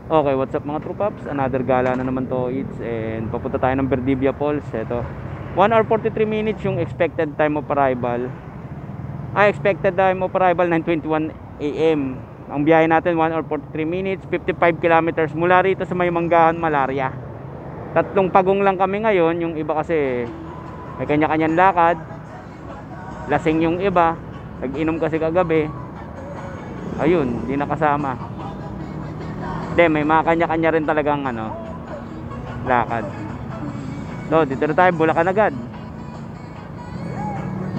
Okay, what's up mga Trupaps? Another gala na naman to it's and papunta tayo ng Verdivia Falls. Ito 1 hour 43 minutes yung expected time of arrival. Expected time of arrival 9:21 AM. Ang biyahe natin 1 hour 43 minutes, 55 kilometers mula rito sa May Manggahan, Malaria. Tatlong pagong lang kami ngayon, yung iba kasi may kanya-kanyang lakad. Lasing yung iba, nag-inom kasi kagabi. Ayun, di nakasama. May mga kanya-kanya rin talagang lakad. Dito na tayo, Bulacan agad.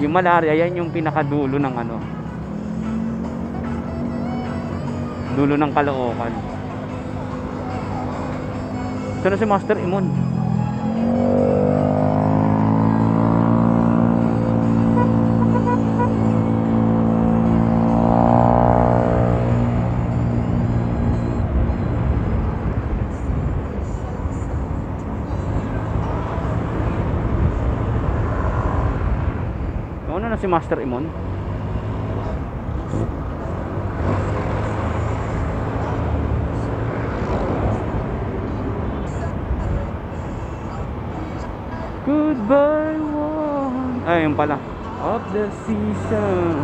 Yung Malaria, yan yung pinakadulo ng dulo ng Caloocan. Saan na si Master Imon? Si Master Imon. Goodbye one. Ayun pala. Of the season.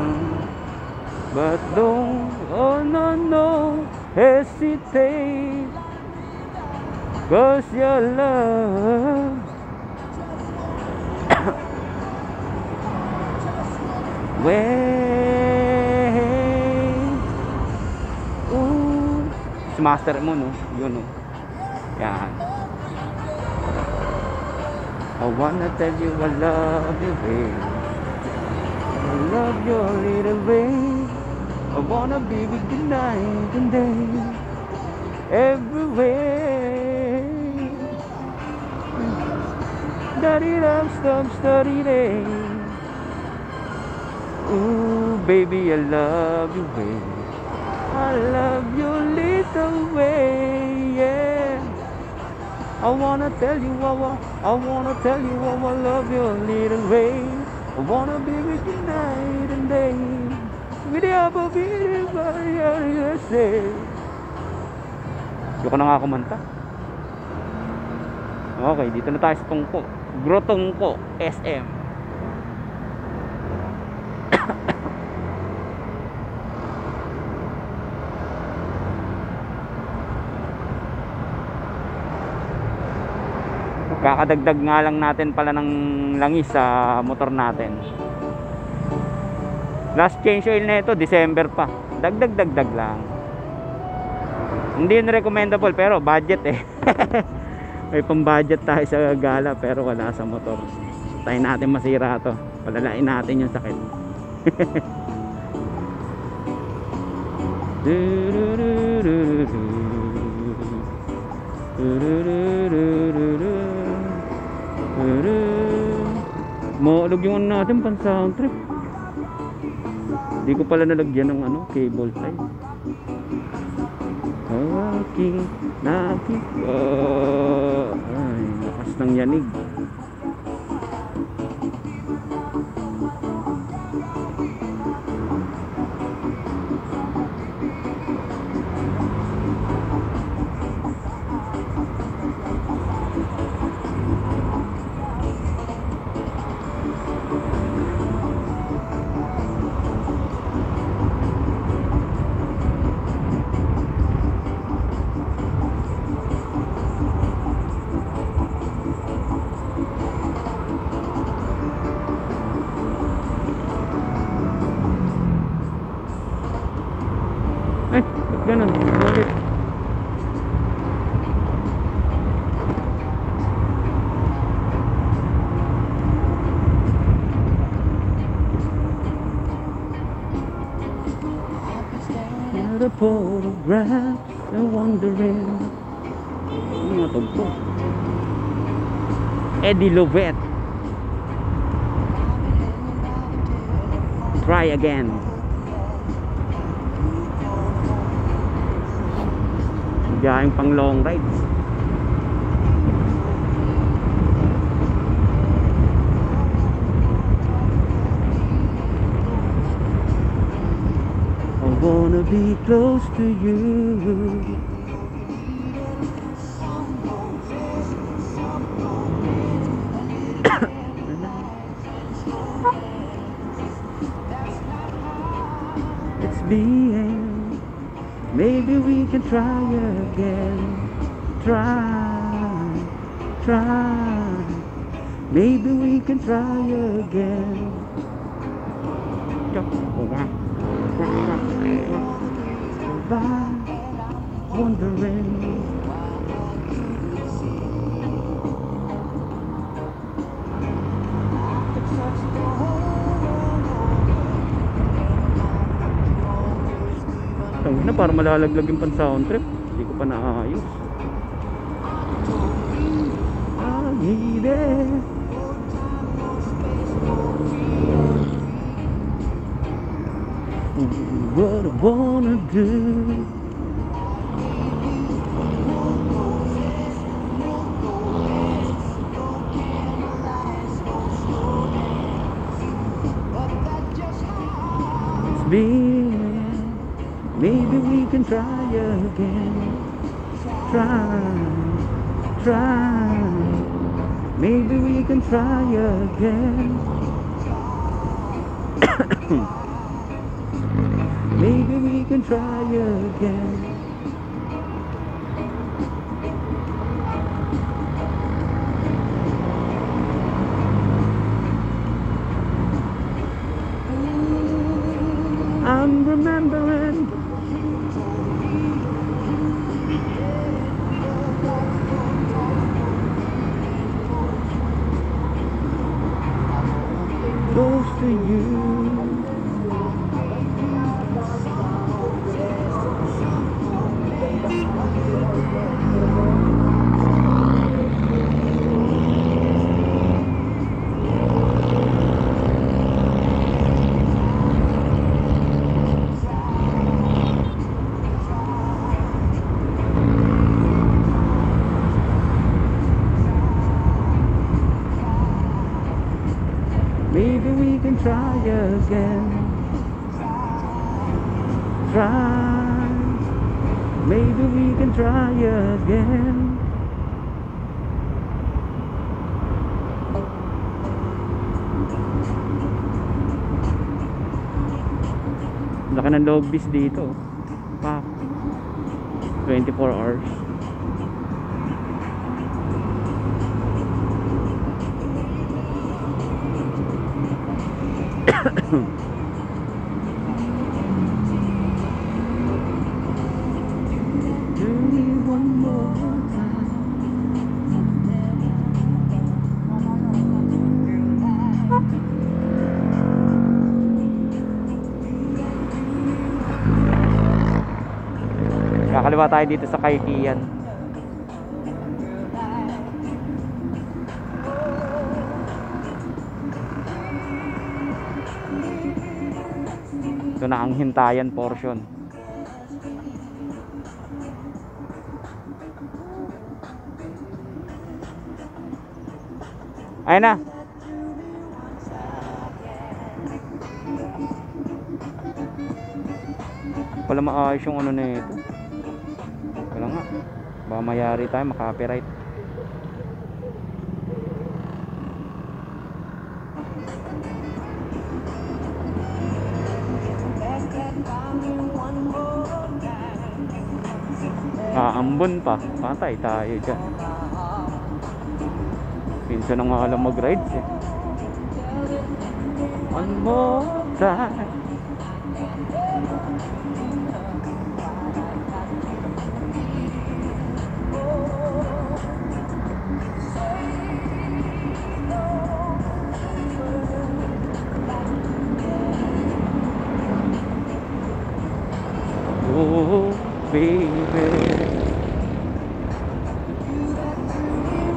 But don't, oh no, hesitate. 'Cause your love si Master mo yun yan. I wanna tell you I love you babe, I love your little way, I wanna be with you night and day everywhere. Daddy love study day. Ooh, baby, I love you, baby. I love your little way, yeah. I wanna tell you, I wanna tell you, I love your little way. I wanna be with you night and day. With the apple, say. Hindi ko na nga kumanta. Okay, dito na tayo sa Tungko. Grotongko, SM. Kakadagdag nga lang natin pala ng langis sa motor natin. Last change oil na ito, December pa. Dagdag lang. Hindi yun recommendable pero budget May pang budget tayo sa gala pero wala sa motor. Tayo natin masira to. Palalain natin yung sakit. Maulog yung natin pang sound trip. Hindi ko pala nalagyan ng cable tie. Walking ay, lakas ng yanig. Ganun, ulit. The photographs are wondering. Ano nga tugpo? Eddie Lovett. Try again. Biyaheng pang long rides. I wanna be close to you. the end. Maybe we can try again. Try. Maybe we can try again. Wondering. Tangin na, para malalaglag yung pan sound trip. Hindi ko pa naayos. I need it. What I wanna do. It's been, maybe we can try again. Try. Maybe we can try again. Maybe we can try again. I'm remembering close to you. Maybe we can try again. Try. Maybe we can try again. Laki ng log bis dito. Pa. 24 hours. Do me one more time. Kakaliwa tayo dito sa Kaipian. Ito na ang hintayan portion. Ayun na. Wala maayos yung ano na ito. Wala nga. Baka mayari tayo, maka-copyright. Ambon pa, patay tayo dyan. Pinsan na nga alam mag-rides eh. One more time. Oh baby,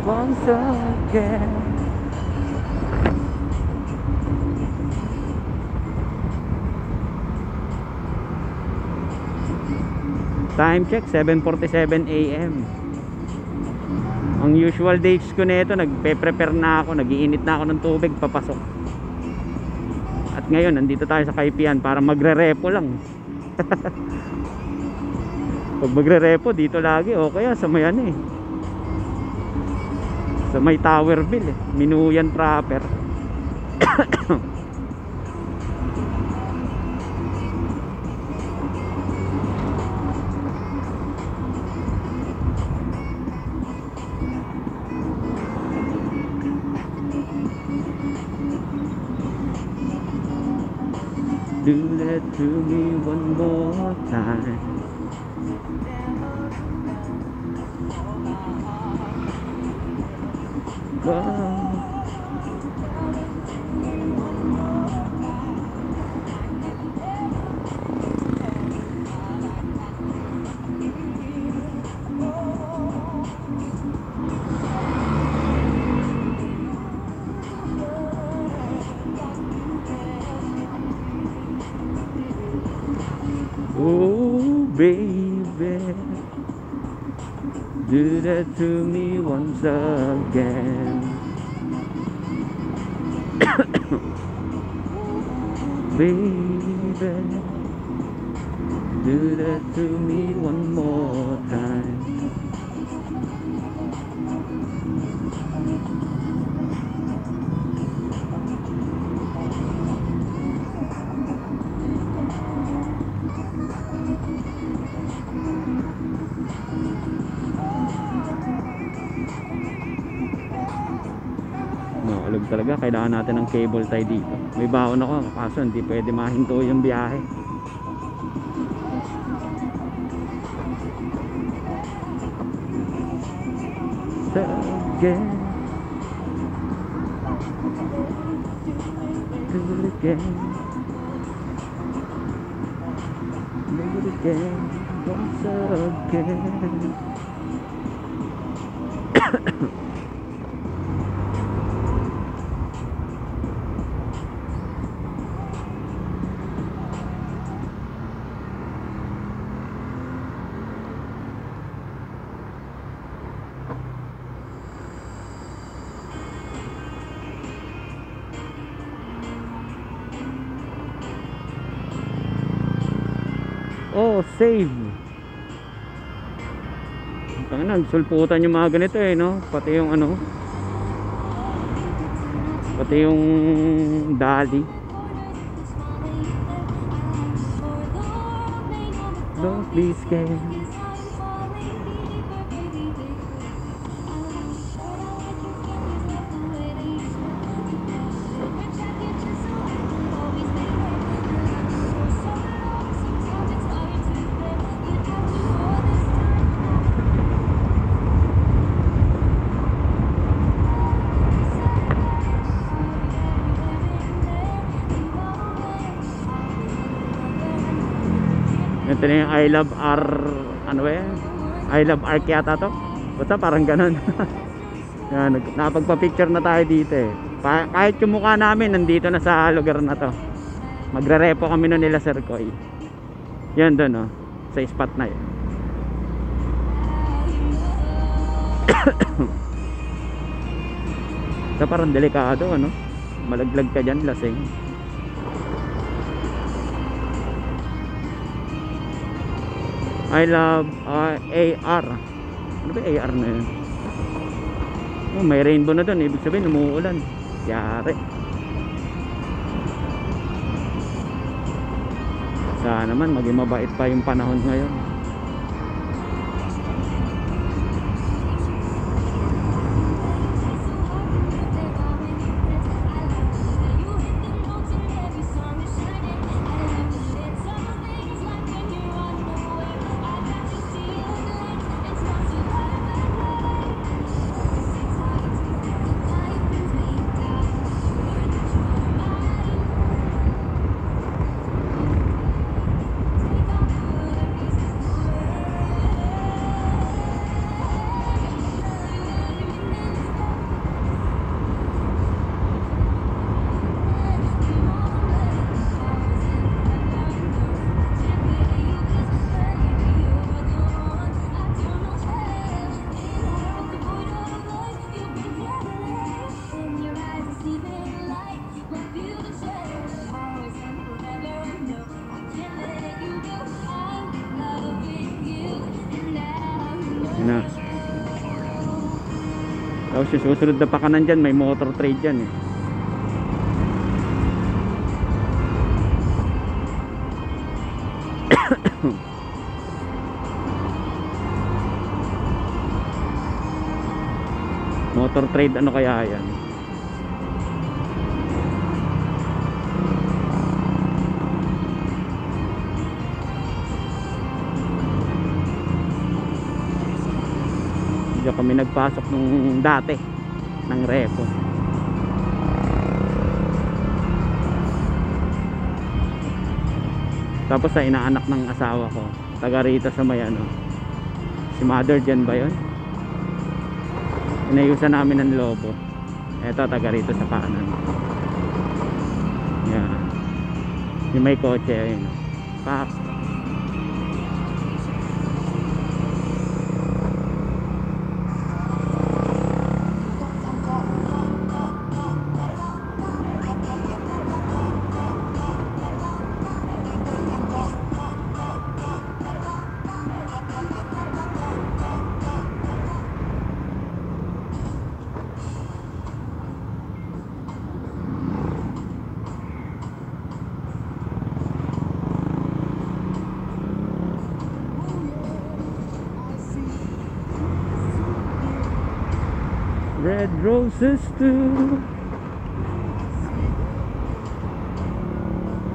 once again. Time check 7:47 AM. Ang usual days ko nito, nagpe-prepare na ako, nag-iinit na ako ng tubig papasok. At ngayon nandito tayo sa Kaipian para magre-repo lang. Pag magre-repo dito lagi o kaya sa may ano eh, sa may Towerville eh, Minuyan proper. Do that to me one more time. Wow. Oh baby, do that to me once again. Baby, do that to me one more time. Makalog talaga, kailangan natin ng cable tie dito. May baon ako, kaso hindi pwede mahinto yung biyahe. So again, do it again, do it again, once again. Oh, save. Tangan, sulputan yung mga ganito eh, no? Pati yung ano, pati yung dali. Don't be scared. Ito na yung I love R, ano ba yan? I love Arc yata to. Basta parang ganun. Yan, napagpa-picture na tayo dito eh. Kahit yung mukha namin nandito na sa lugar na to. Magre-repo kami nun nila Sir Koy. Yan doon oh, sa spot na yun. So parang delikado ano. Malaglag ka dyan, lasing. I love AR. Ano ba AR na yun? Oh, may rainbow na doon. Ibig sabihin umuulan. Yari. Sana naman maging mabait pa yung panahon ngayon. Na. Tapos yung susunod na pakanan dyan, may motor trade dyan eh. Motor trade ano kaya yan? Diyan kami nagpasok nung dati ng repo. Tapos sa inaanak ng asawa ko, taga rito sa may ano, si Mother Jan ba yun? Inayusan namin ng lobo. Eto, taga rito sa kanan. Yan. Yung may kotse, ayun. Pak. Red roses too,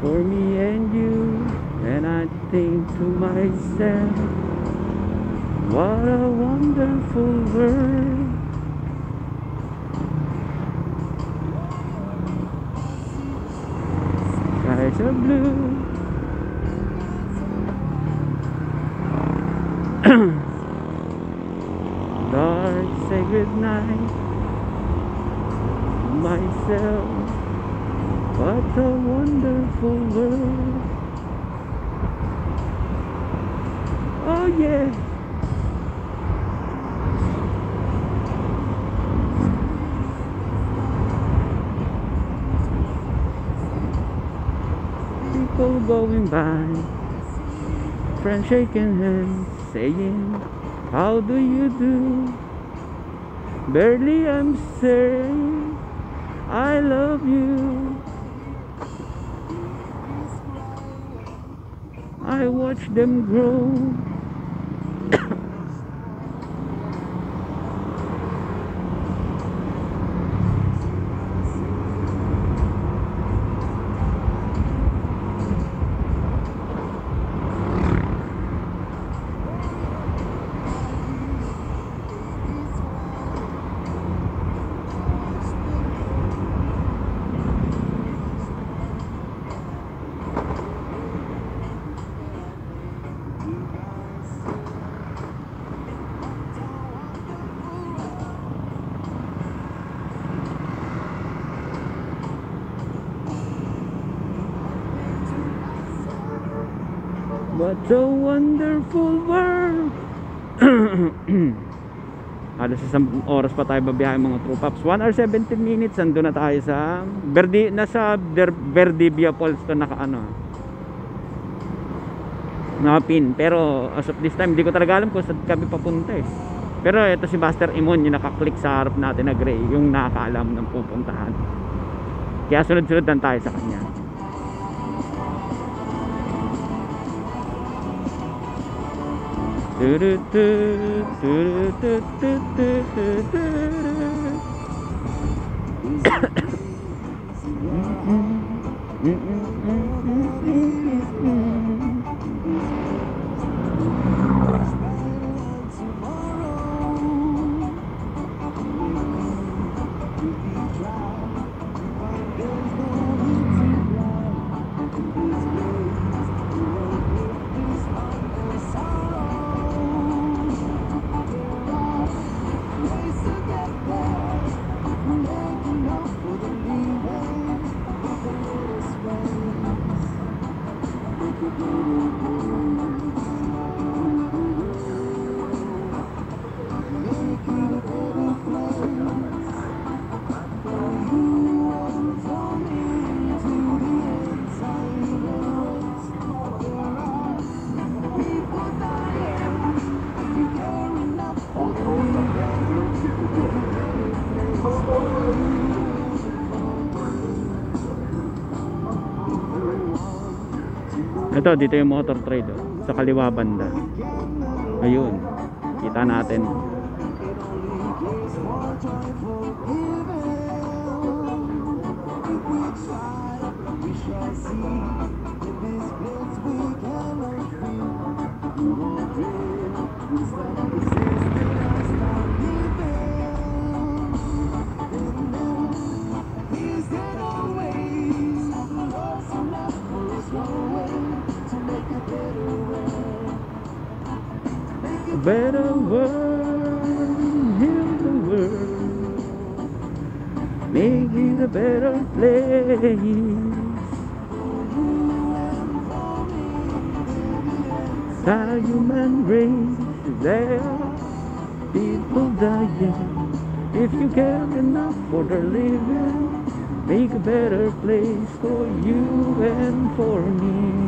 for me and you. And I think to myself, what a wonderful world. Skies are blue, dark, say goodnight myself. What a wonderful world. Oh yeah. People going by, friends shaking hands, saying, how do you do? Barely I'm saying I love you. I watch them grow. What a wonderful world. Halos isang oras pa tayo babiyahe mga true paps. 1 hour 17 minutes. Ando na tayo sa nasa Verdibia Falls to nakapin. Pero as of this time hindi ko talaga alam kung saan kami papunta eh. Pero ito si Master Imon yung nakaklik sa harap natin na gray, yung nakakaalam ng pupuntahan. Kaya sunod-sunod lang tayo sa kanya. Ito, dito yung motor trade sa kaliwa banda. Ayun, kita natin. better world, heal the world, make it a better place. The human race, there are people dying. If you care enough for their living, make a better place for you and for me.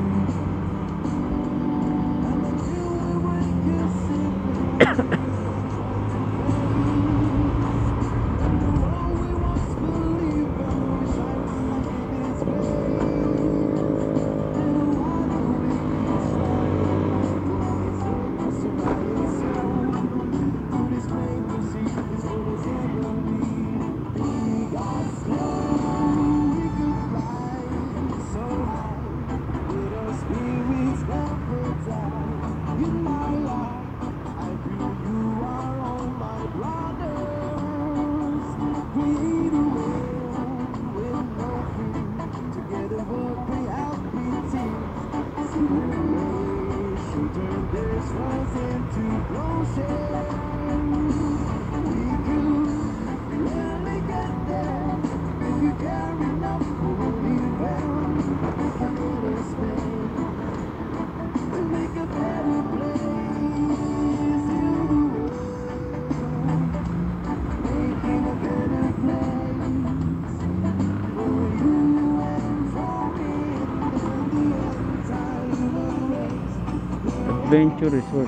Adventure Resort.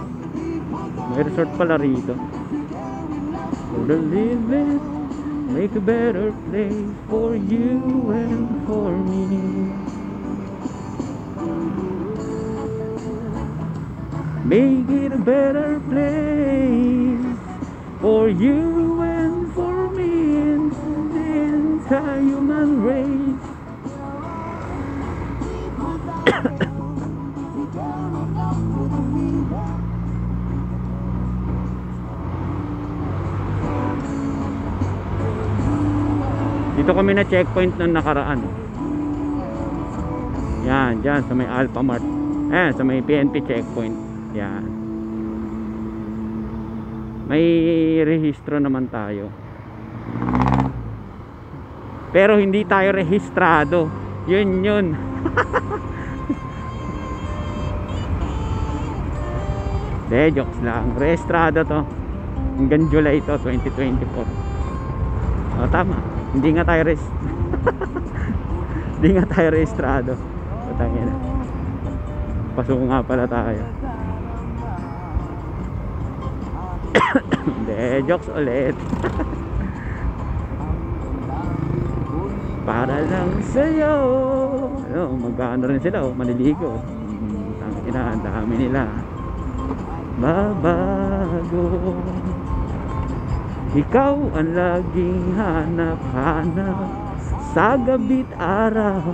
May resort pala rito. For the living, make a better place for you and for me. Make it a better place for you and for me and the entire human race. Dito kami na checkpoint nung nakaraan. Yan, dyan sa may Alpha Mart. Ayan, sa may PNP checkpoint. Yan. May rehistro naman tayo. Pero hindi tayo rehistrado. Yun. De, jokes lang. Rehistrado to. Hanggang July to, 2024. O, tama. Hindi nga tayo hindi nga tayo rehistrado. Patangin na. Pasok nga pala tayo. Hindi, jokes ulit. Para lang sa'yo. Ano, mag-ano rin sila, oh, maniligo. Ang dami nila. Babago. Ikaw ang laging hanap-hanap sa gabi't araw.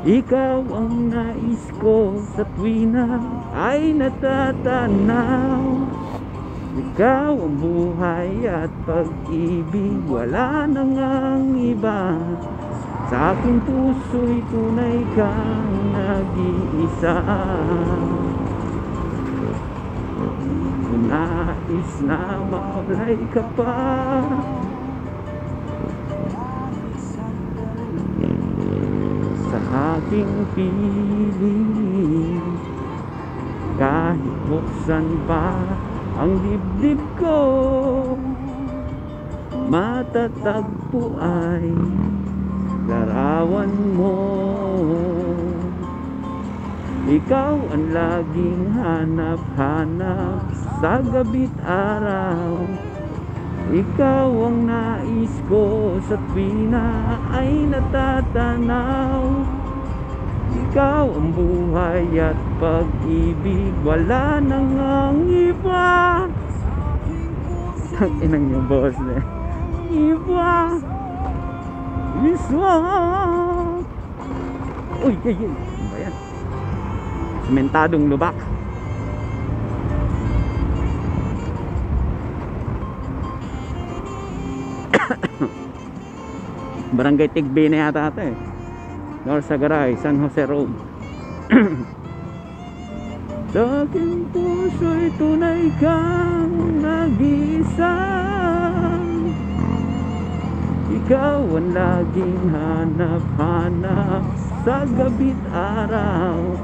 Ikaw ang nais ko sa tuwina ay natatanaw. Ikaw ang buhay at pag-ibig, wala nang ang iba. Sa aking puso'y tunay kang nag-iisa. Nais na makulay ka pa. Sa aking piling, kahit buksan pa ang dibdib ko, matatagpo ay larawan mo. Ikaw ang laging hanap-hanap sa gabi't araw. Ikaw ang nais ko sa tuwina ay natatanaw. Ikaw ang buhay at pag-ibig, wala nang ang iba. Ang inang yung boss na iba. Iswa. Uy, ano ba yan? Sementadong lubak. Barangay Tigbe na yata ito eh. North Sagaray, San Jose Road. Sa aking puso'y tunay kang nag-iisa. Ikaw ang laging hanap-hanap sa gabi't araw.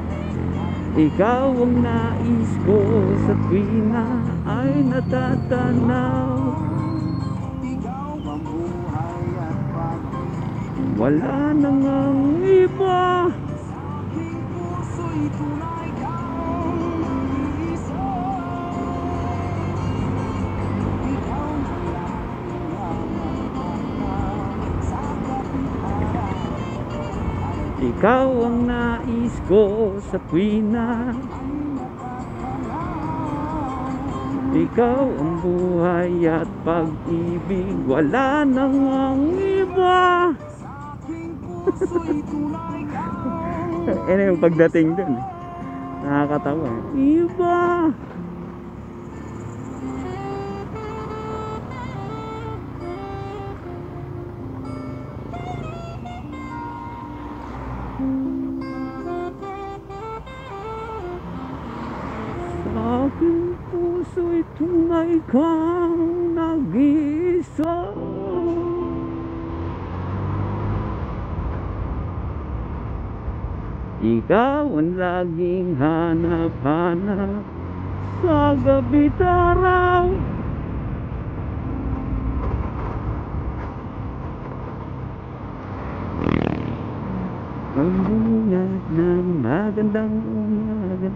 Ikaw ang nais ko sa tuwina ay natatanaw. Wala nang ang iba. Ikaw ang nais ko sa tuwina. Ikaw ang buhay at pag-ibig. Wala nang ang iba. Ano yung pagdating dun? Nakakatawa. Iba. Sa aking puso'y tunay kang nag-iisa. Ikaw ang laging hanap-hanap sa gabi't araw. Ang bunga ng magandang umaga.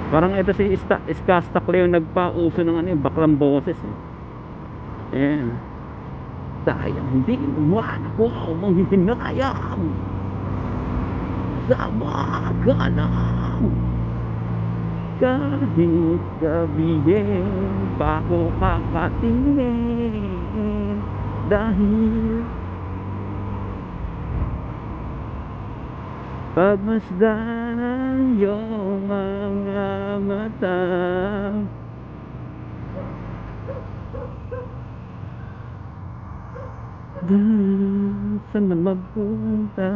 Parang ito si Skastakle yung nagpauso ng ano, baklang boses eh. Ayan. Dahil hindi mo ako manghihinayang sa magalang. Kahit gabihin pa ko kakatingin. Dahil pagmasdan ang iyong mga mata. Saan man magpunta,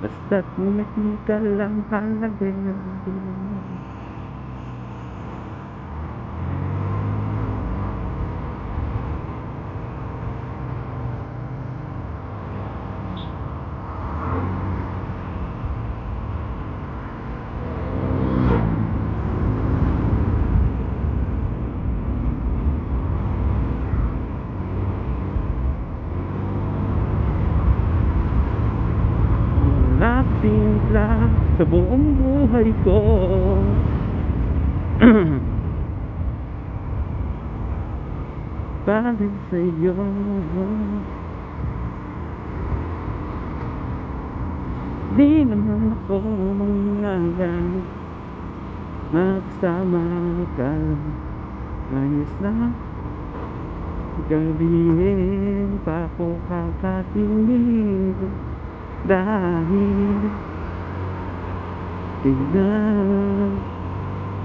basta't nakita lang halaga. Timpla sa buong buhay ko. Para sa'yo. Di naman ako mangagang magsama ka. Ayos na gabihin pa ko kakatingin. Dahil tignan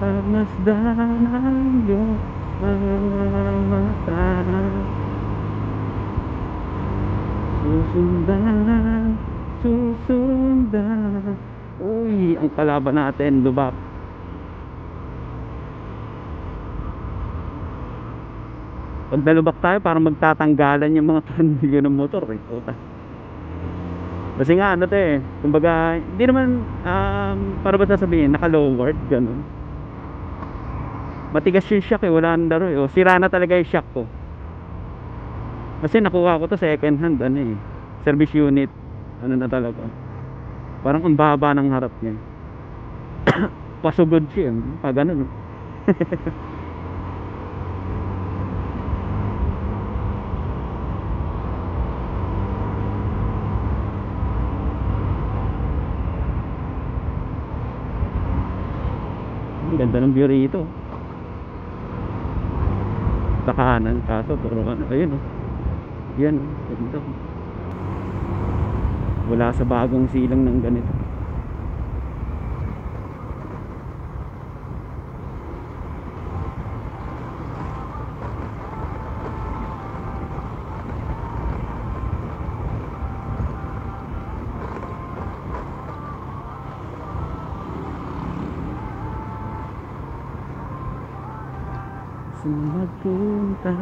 pagmasdan ang iyong mga mata. Susundan. Uy, ang kalaban natin, lubak. Pag nalubak tayo, parang magtatanggalan yung mga tornilyo ng motor eh. Kasi nga ano to eh, kumbaga hindi naman para ba sasabihin naka lowered ganun. Matigas yung shock eh, wala nang laro eh. O, sira na talaga yung shock ko. Kasi nakuha ko to second hand ano eh, service unit. Ano na talaga, parang ang baba ng harap niya. Pasugod siya pag ganun. Ganda ng view rito sa kanan, kaso turuan ayun oh. Yan ganda. Wala sa bagong silang ng ganito. magpunta.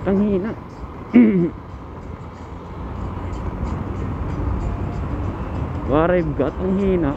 Ang hina. What I've got, ang hina.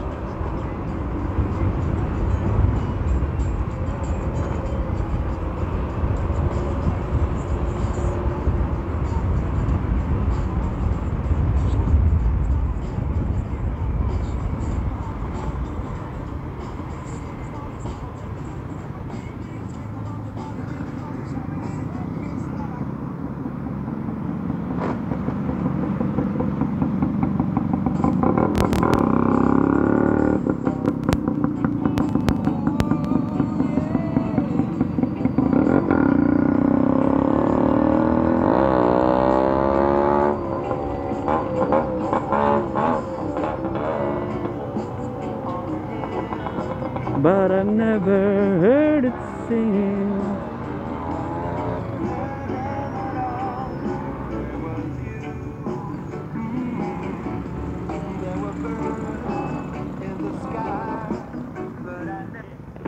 But I've never heard it singing.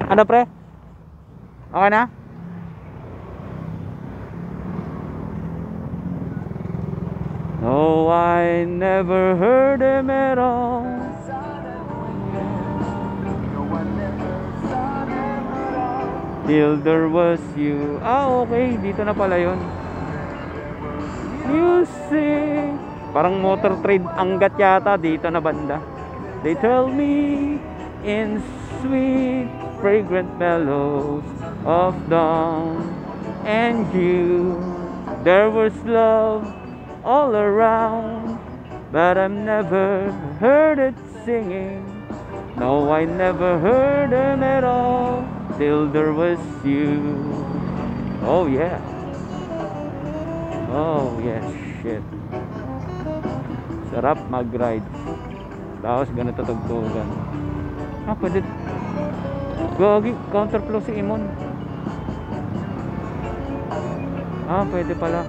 Ano pre? Okay na? No, I never heard him at all. Till there was you. Ah, okay. Dito na pala yun. Music. Parang Motor Trade Angat yata. Dito na banda. They tell me in sweet fragrant mellows of dawn and you, there was love all around, but I've never heard it singing. No, I never heard him at all till there was you. Oh yeah. Oh yeah, shit. Sarap mag-ride. Tapos ganito tugtugan. Ah, pwede. Gogi, counterflow si Imon. Ah, pwede pala.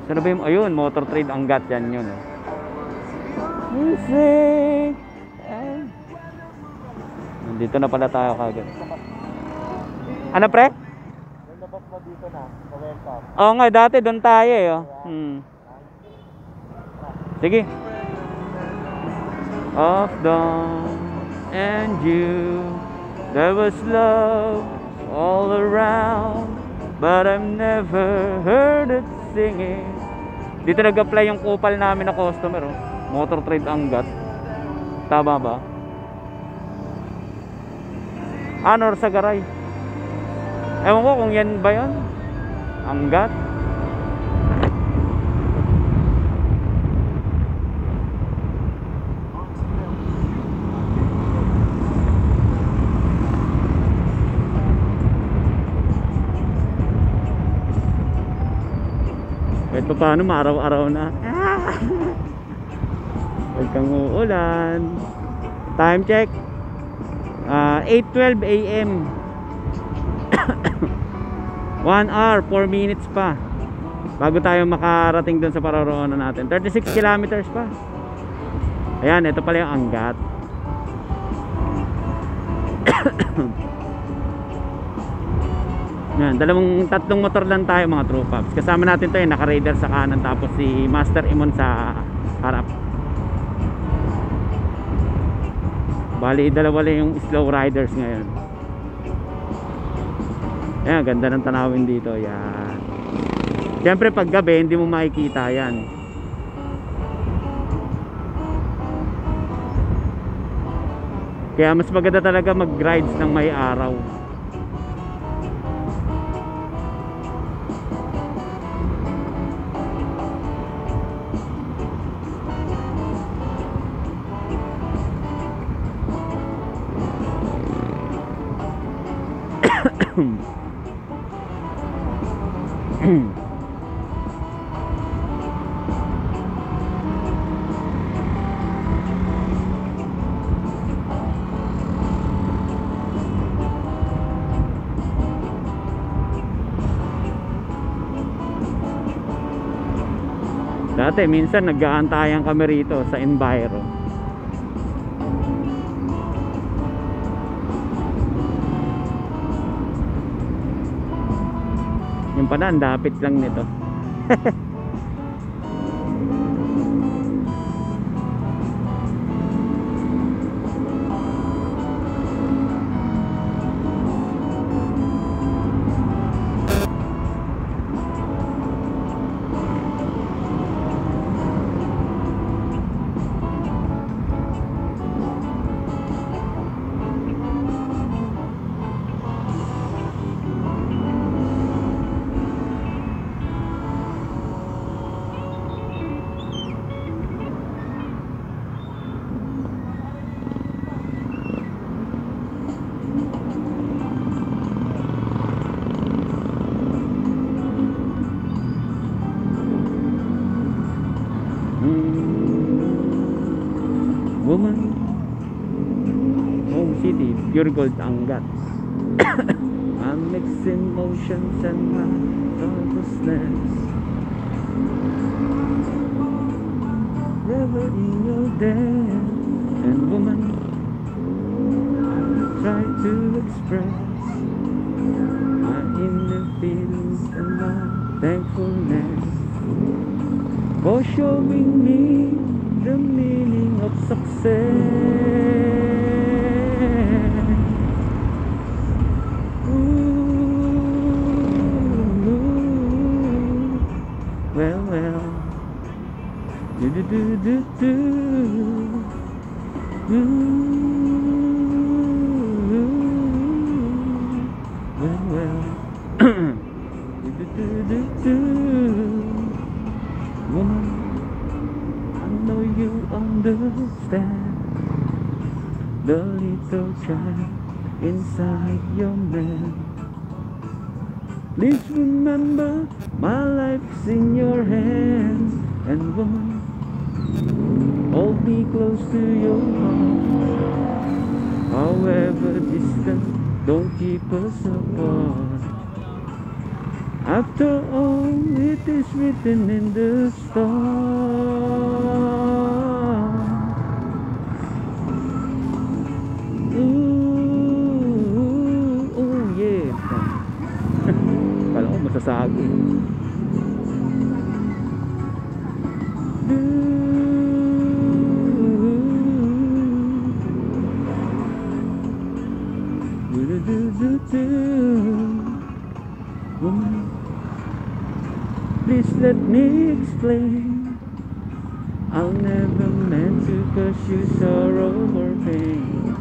Saan ba yung, ayun, Motor Trade Angat yan yun. Music. Nandito na pala tayo kagad. Ano pre? Nandabas na dito na, sa welcome. Oo nga, dati doon tayo eh. Oh. Sige. Of dawn and you, there was love all around, but I've never heard it singing. Dito nag-apply yung kupal namin na customer, oh. Motor Trade Angat. Tama ba? Anor sa garay. Ewan ko kung yan ba yun. Angat. Kahit pa paano, maaraw-araw na. Huwag kang uulan. Time check. 8:12 AM. 1 hour, 4 minutes pa bago tayo makarating dun sa paroroonan natin. 36 kilometers pa. Ayan, ito pala yung Angat. Yan, tatlong motor lang tayo mga true pups. Kasama natin to yung naka-raider sa kanan, tapos si Master Imon sa harap. Bali, dalawa lang yung slow riders ngayon. Ayan, ganda ng tanawin dito. Yan. Siyempre pag gabi hindi mo makikita yan. Kaya mas maganda talaga mag-rides ng may araw. Dati minsan nag-aantayan kami rito sa Enviro. Yung pala, ang dapit lang nito. Woman, Home City, Pure Gold Angat. I'm mixing emotions and my thoughtlessness. Never in your dance. And woman, try to express my inner feelings and my thankfulness for showing me the meaning of success. Ooh, well, well, do do do do do. Well, well, do do do do do. Woman, know you understand the little child inside your man. Please remember my life's in your hands. And woman, hold me close to your heart. However distant, don't keep us apart. After all, it is written in the stars. Ooh, oh yeah. Kala ko masasagi. Woman, please let me explain. I'll never meant to cause you sorrow or pain.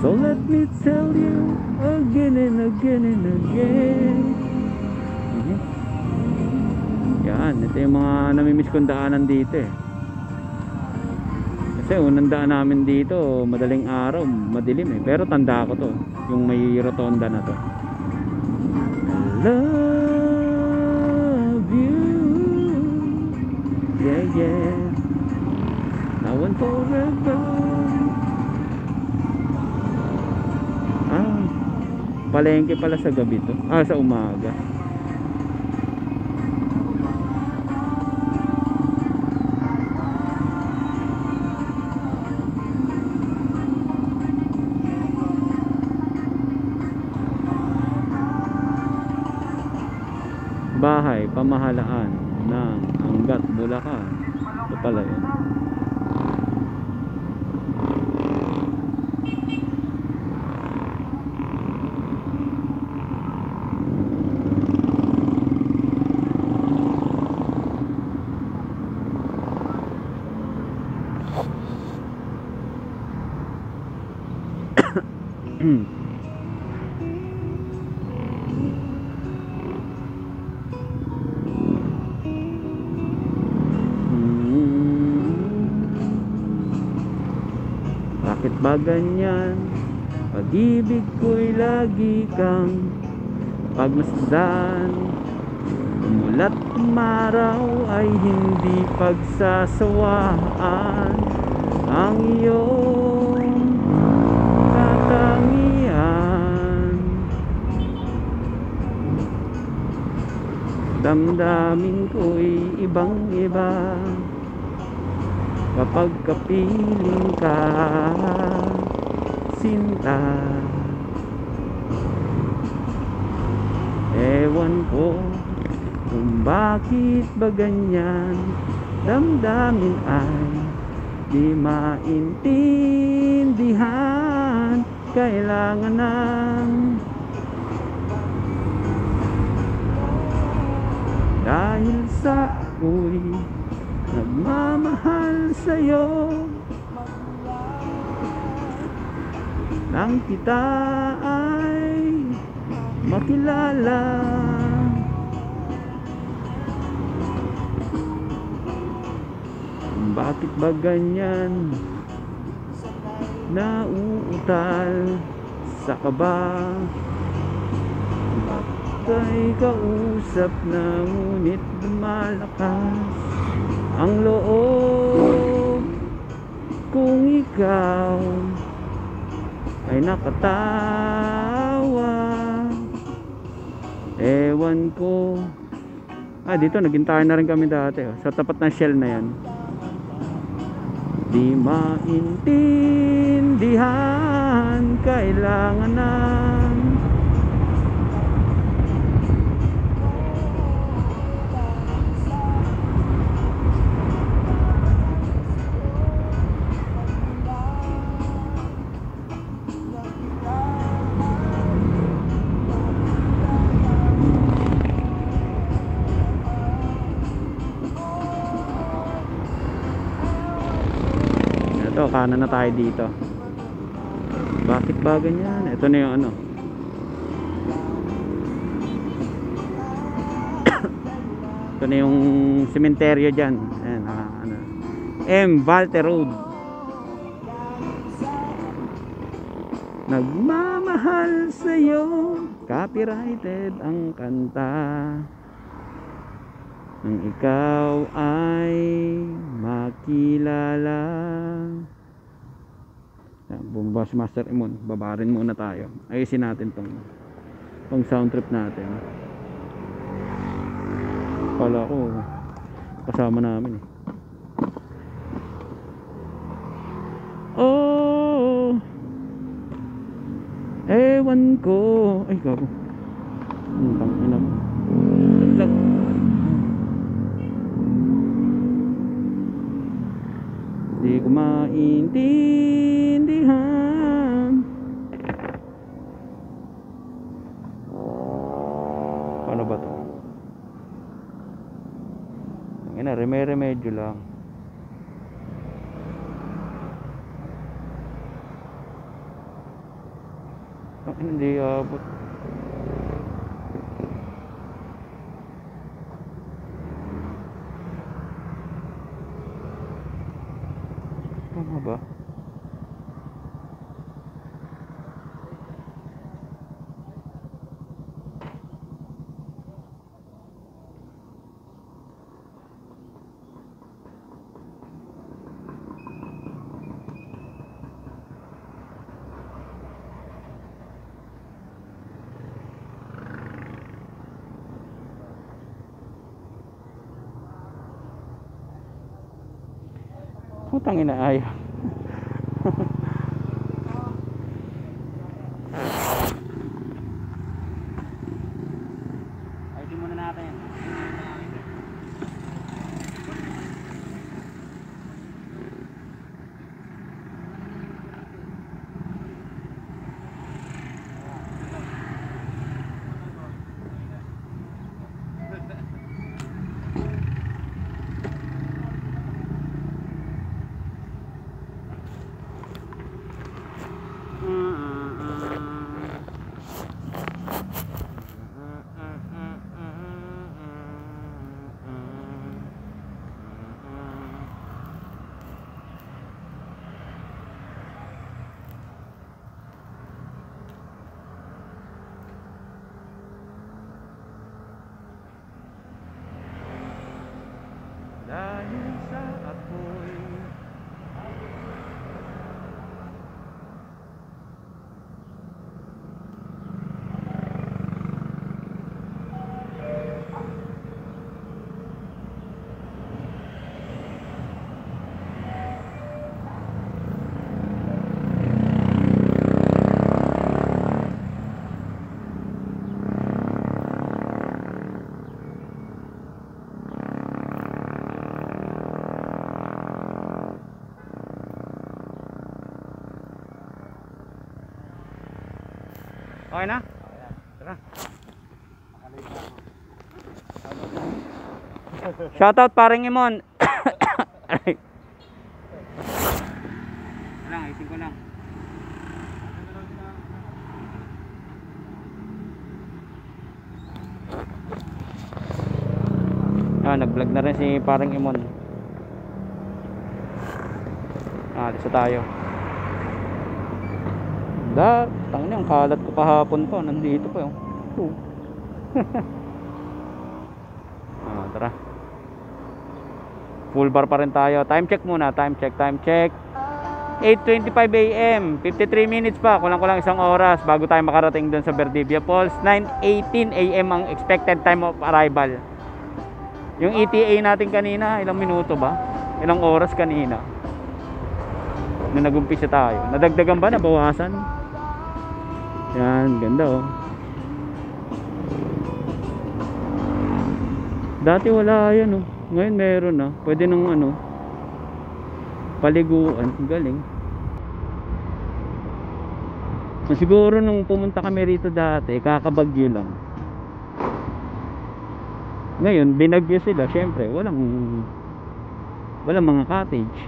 So let me tell you again and again and again. Yan, ito yung mga namimiss kong daanan dito eh. Kasi unang daan namin dito madaling araw, madilim eh. Pero tanda ko to, yung may rotonda na to. I love you, yeah yeah, now and forever. Palengke pala sa gabi to, sa umaga. Bahay pamahalaan ng Angat, Bulacan. Ito pala yun. Bakit ba ganyan? Pag-ibig ko'y lagi kang pagmasdan. Umulat umaraw ay hindi pagsasawaan. Ang iyong katangian, damdamin ko'y ibang iba kapag kapiling ka, sinta. Ewan ko kung bakit ba ganyan, damdamin ay di maintindihan. Kailangan ng dahil sa ako'y nagmamahal sa'yo, nang kita ay makilala. Bakit ba ganyan? Nauutal sa kaba, kay kausap na ngunit lumalakas ang loob kung ikaw ay nakatawa. Ewan ko. Dito naghintay na rin kami dati, sa tapat ng Shell na yan. Di maintindihan, kailangan ng ito, kanan na tayo dito. Bakit ba ganyan? Ito na yung ano. Ito na yung sementeryo dyan. Ayan, ano. M. Valter Road. Nagmamahal sa'yo, copyrighted ang kanta, nang ikaw ay makilala. Bumbas Master Imon, babarin muna tayo. Ayusin natin tong sound trip natin. Kala ko kasama namin eh. Oh, ewan ko. Ay gago. Tangina mo. Di ko maintindihan. Paano ba to? Ang ina, remedyo lang. Hindi abot. Tama ba? Putang ina, ayaw. Ayusin muna natin. Okay na? Tara. Shoutout paring Imon. Aray. Lang, isin ko lang. Nag-vlog na rin si paring Imon. Alis tayo. Tangina, ang kalat ko kahapon pa. Nandito pa yung. Tara. Full bar pa rin tayo. Time check muna. Time check. 8:25 AM. 53 minutes pa. Kulang-kulang isang oras bago tayo makarating doon sa Verdivia Falls. 9:18 AM ang expected time of arrival. Yung ETA natin kanina, ilang minuto ba? Ilang oras kanina? Nung nag-umpisa tayo. Nadagdagan ba? Nabawasan? Yan, ganda oh. Dati wala yan oh. Ngayon meron na. Pwede nung paliguan. Galing. Siguro nung pumunta kami rito dati, kakabagyo lang. Ngayon, binagyo sila. Syempre, walang mga cottage.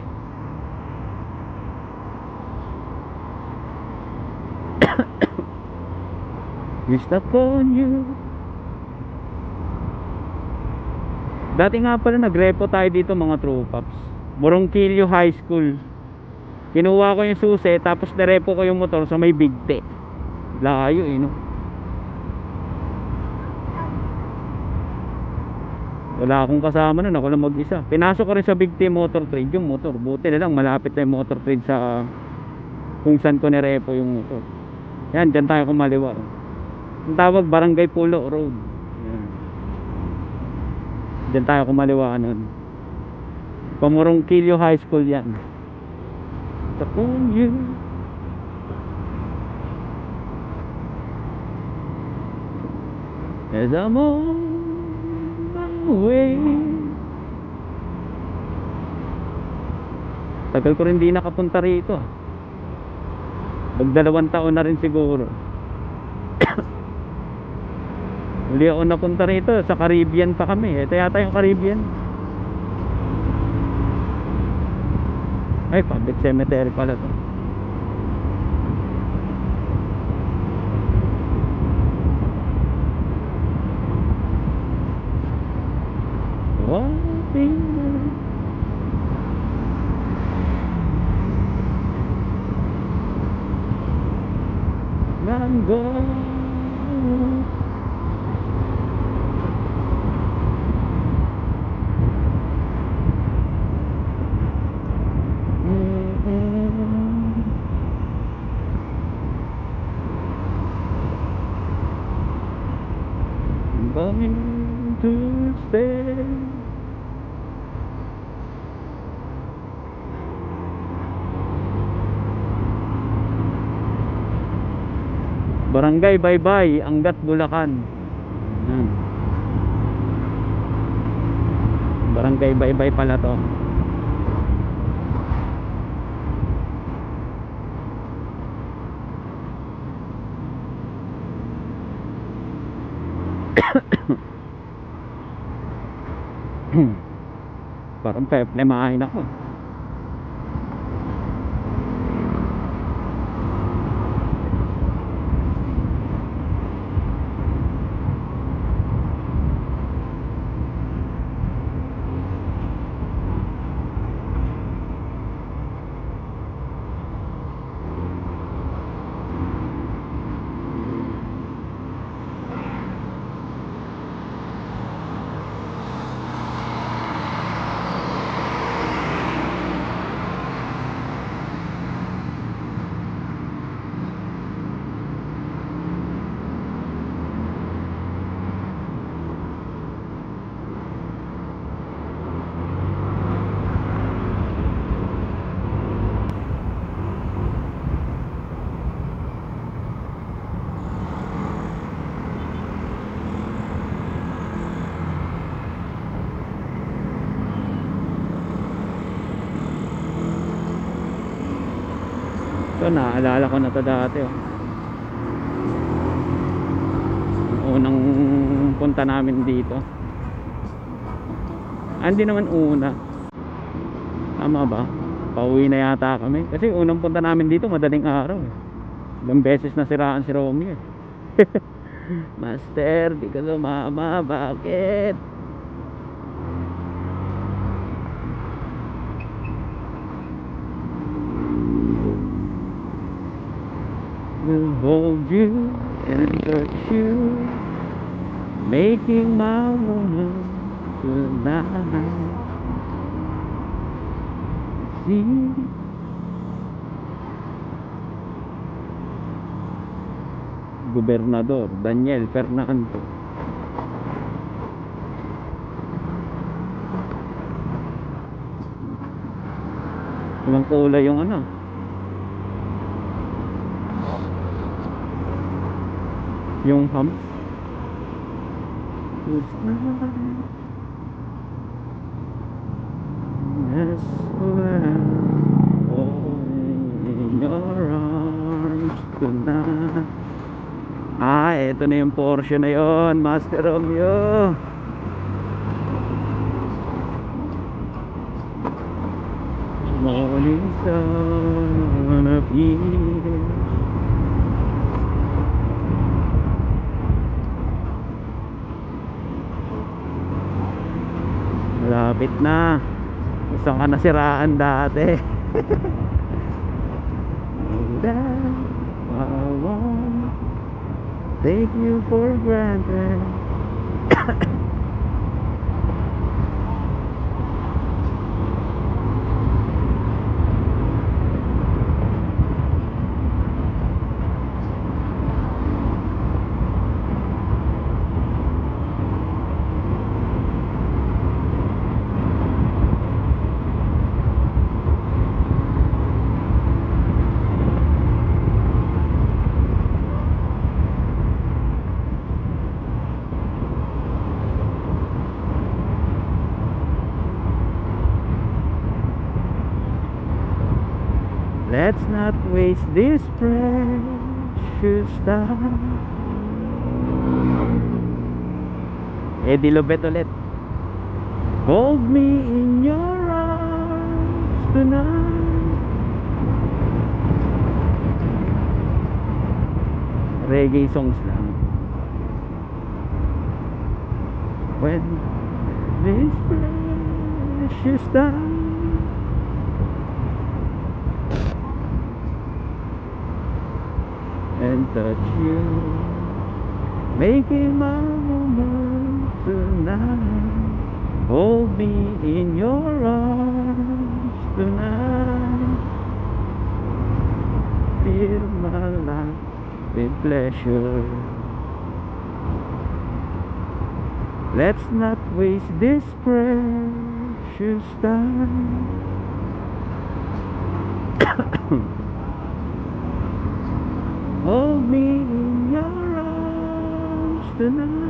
Wish upon you. Dati nga pala nagrepo tayo dito mga true pops. Morongkilyo High School. Kinuha ko yung susi, tapos narepo ko yung motor sa may Bigte. Layo no. Wala akong kasama nun, ako lang mag-isa. Pinasok ko rin sa Bigte Motor Trade yung motor. Buti na lang, malapit na yung motor trade sa kung saan ko nirepo yung motor. Yan, dyan tayo kumaliwa. Ang tawag Barangay Pulo Road. Yan. Dyan tayo kumaliwa nun. Pamorongkilyo High School yan. Tapon you. As I'm on my way. Tagal ko rin di nakapunta rito. Mag-2 taon na rin siguro. Huli ako napunta rito. Sa Caribbean pa kami. Ito yata yung Caribbean. Ay, public cemetery pala to. Mango. Coming to stay. Barangay Baybay, Angat, Bulacan. Barangay Baybay pala to. Parang peplemahin ako. So naalala ko na to dati oh. unang punta namin dito. Hindi naman una. Tama ba? Pauwi na yata kami. Kasi unang punta namin dito madaling araw eh. Ilang beses na siraan si Romeo eh. Master, di ka sumama. Bakit? Will hold you and touch you, making my woman tonight. See, Gobernador Daniel Fernando. Ibang kulay yung ano. Yung ham. Yes, well, in your arms tonight. Ito na yung Porsche na yon, Master Romeo. Morning sun appears. Malapit na. Isang ka nasiraan dati. I won't take you for granted. Let's not waste this precious time. Eddie Lobet ulit. Hold me in your arms tonight. Reggae songs lang. When this precious time. And touch you, making my woman tonight. Hold me in your arms tonight. Fill my life with pleasure. Let's not waste this precious time. Hold me in your arms tonight.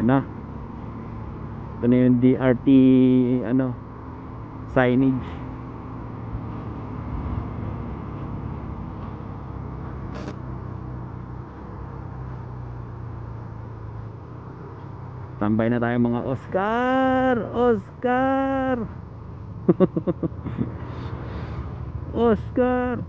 Na ito na yung DRT ano signage. Tambay na tayo mga Oscar. Oscar.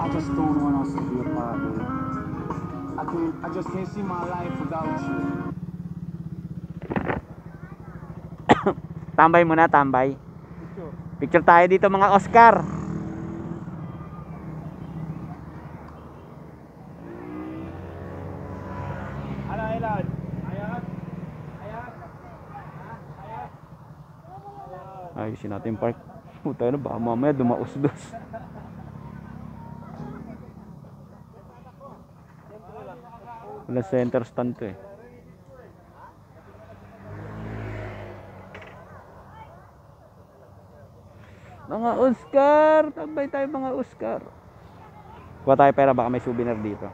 I just don't want us to be apart, babe. I just can't see my life without you. Tambay muna, tambay. Picture tayo dito mga Oscar. Ayan. Ayan. Ayan. Ayusin natin yung park. Puta na, baka mamaya dumausdos. Wala center stand to eh. Mga Oscar! Tambay tayo mga Oscar. Kuha tayo pera, baka may souvenir dito.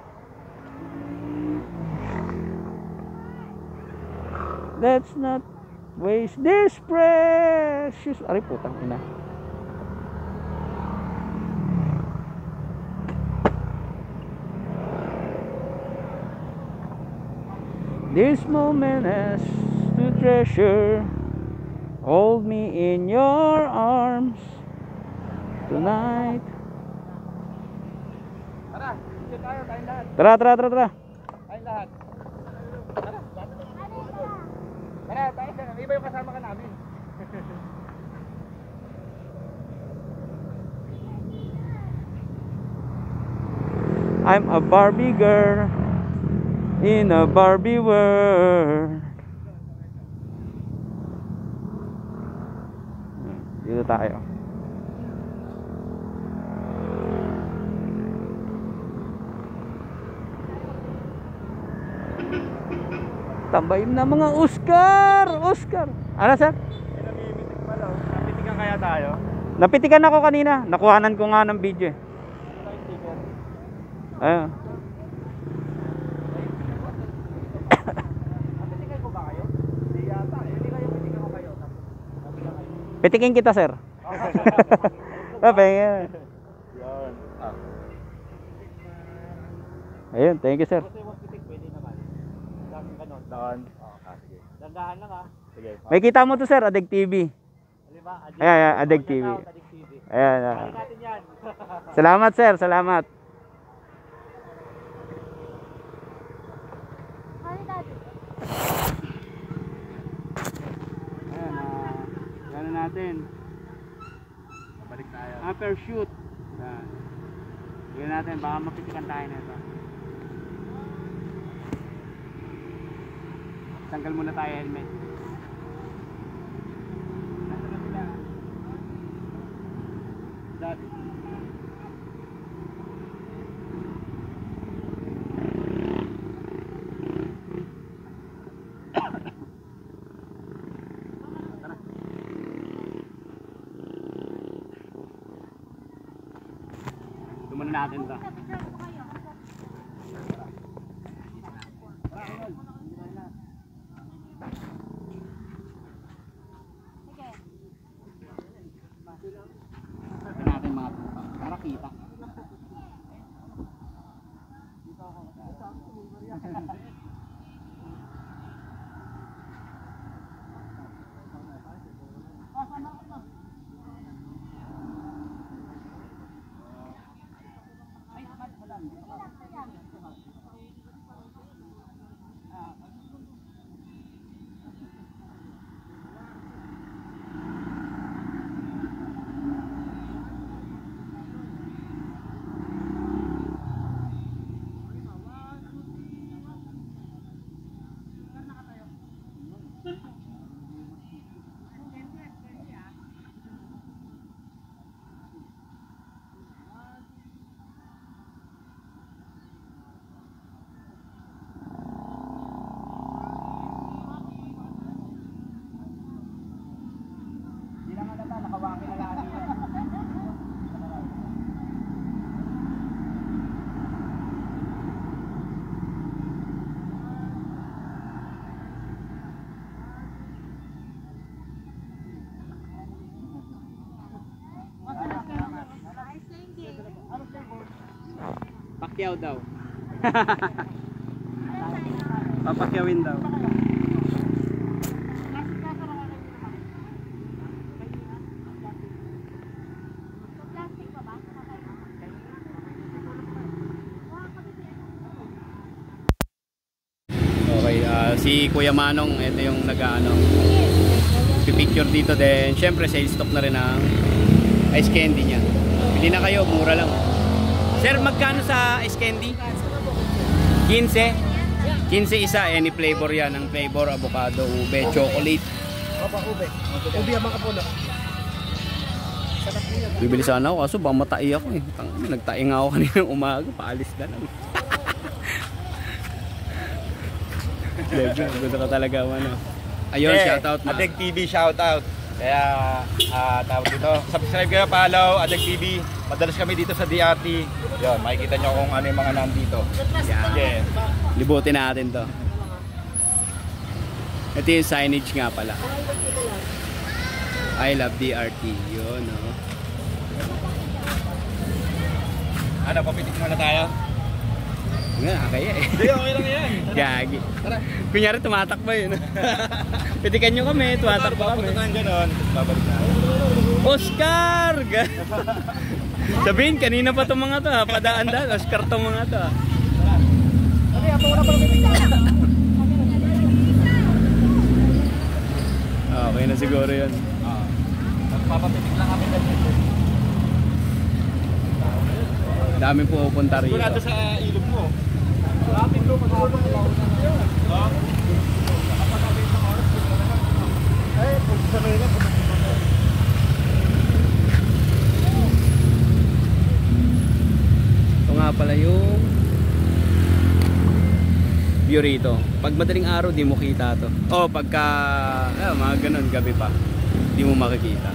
Let's not waste this precious. Aray putang ina. This moment as to treasure. Hold me in your arms tonight. Tara, dito tayo, tayong lahat. Tara. Tayong lahat. Tara. Tara, tayo sir. Iba yung kasama ka namin. I'm a Barbie girl in a Barbie world. Dito tayo. Tambay na mga Oscar! Oscar! Ano sir? Namimitik pala. Napitikan kaya tayo? Napitikan ako kanina. Nakuhanan ko nga ng video eh. Tayo sticker. Ayun. Napitikan ko ba kayo? Hindi yata. Hindi kayo pitikan ko kayo. Napitikan kayo. Pitikin kita sir. Papay. Yan. Ayun, thank you sir. Gusto yung pitik, pwede naman. Daming ganon. Doon. Sige. Dandahan lang Sige. May kita mo to sir, Adeg TV. Diba? Ayan, Adeg TV. Ayan. Kaya natin yan. Salamat sir, salamat. Ayan, gano'n natin. Babalik tayo. Upper shoot. Tignan natin, baka mapitikan tayo na ito. Tanggal muna tayo helmet. Nasa na sila? Dati. Tumano natin ito. Ito natin mga para kita. Nakawaki na lang. Pakyaw daw. Papakyawin daw. Okay, si Kuya Manong, ito yung nag-ano. magpipicture dito. Then syempre sales stock na rin ang ice candy niya. Pili na kayo, mura lang. Sir, magkano sa ice candy? 15? 15 isa, any flavor yan. Ang flavor, avocado, ube, chocolate. Opo, ube. Ube ang mga puno. Bibili sana ako, kaso baka matai ako eh. Nagtai nga ako kaninang umaga, paalis na lang. Gusto ka talaga ano. Ayun, shoutout na. Adeg TV shoutout. Kaya tawag dito, subscribe kayo, follow Adeg TV. Madalas kami dito sa DRT. Yun, makikita nyo kung ano yung mga nandito. Yan. Libutin natin to. Ito yung signage nga pala. I love DRT. Yun, oh. Ano, papitik muna tayo? Nga, kaya eh. Hindi, okay lang yan. Gagi. Tara. Kunyari tumatakbo yun. Pitikan nyo kami, tumatakbo kami. Papunta ganon, babalik na. Oscar! Sabihin, kanina pa itong mga to ha. Padaan-daan, Oscar itong mga to ha. Ano, ako na pala pitik. Okay na siguro yun. Papapitik lang kami dito. Daming pupunta rito. Sigurado sa ilog mo. Lapit doon, maghapon na lang. Nakapagabit ng oras. Ay, sa kanila. Ito nga pala yung view rito. Pag madaling araw, di mo kita to. Oh, pagka mga ganun, gabi pa, di mo makikita.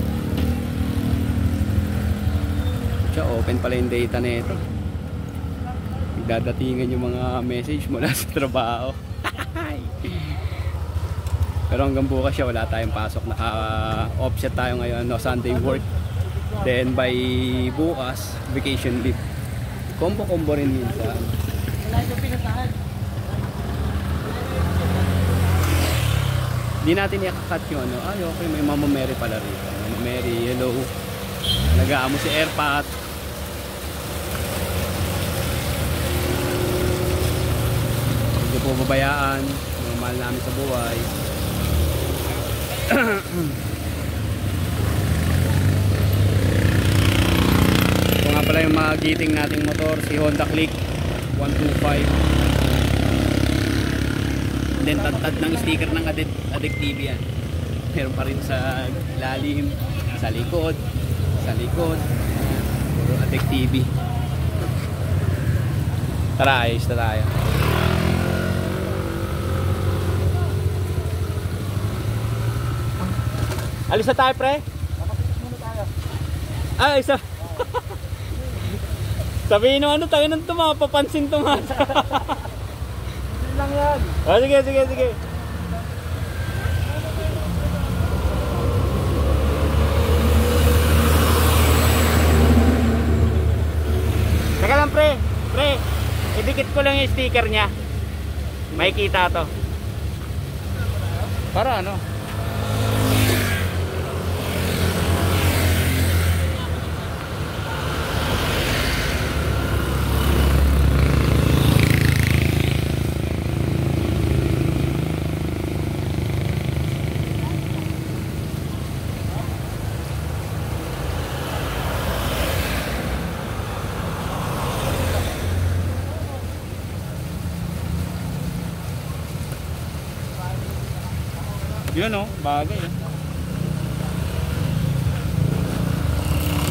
Siya, open pala yung data na ito. Dadatingan yung mga message mula sa trabaho. Pero hanggang bukas siya, wala tayong pasok. Naka-offset tayo ngayon, no, Sunday work. Then by bukas, vacation leave. Combo-combo rin minsan. Hindi natin i-cut yung ano. Ay, okay, may Mama Mary pala rito. Mama Mary, hello. Nag-aamo si Airpat. Hindi po babayaan. Mga mahal namin sa buhay. Ito nga pala yung mga giting nating motor. Si Honda Click 125. And then tad-tad ng sticker ng Adeg TV yan. Meron pa rin sa lalim, sa likod. Sa likod. Puro Adeg TV. Tara, ayos na tayo. Alis na tayo, pre? Ah, isa. Sabihin nyo ano tayo nang papansin tumata. Hindi lang yan. Oh, sige, sige, sige. Teka lang, pre. Pre, idikit ko lang yung sticker niya. May kita to. Para ano? Yun, oh, bagay eh.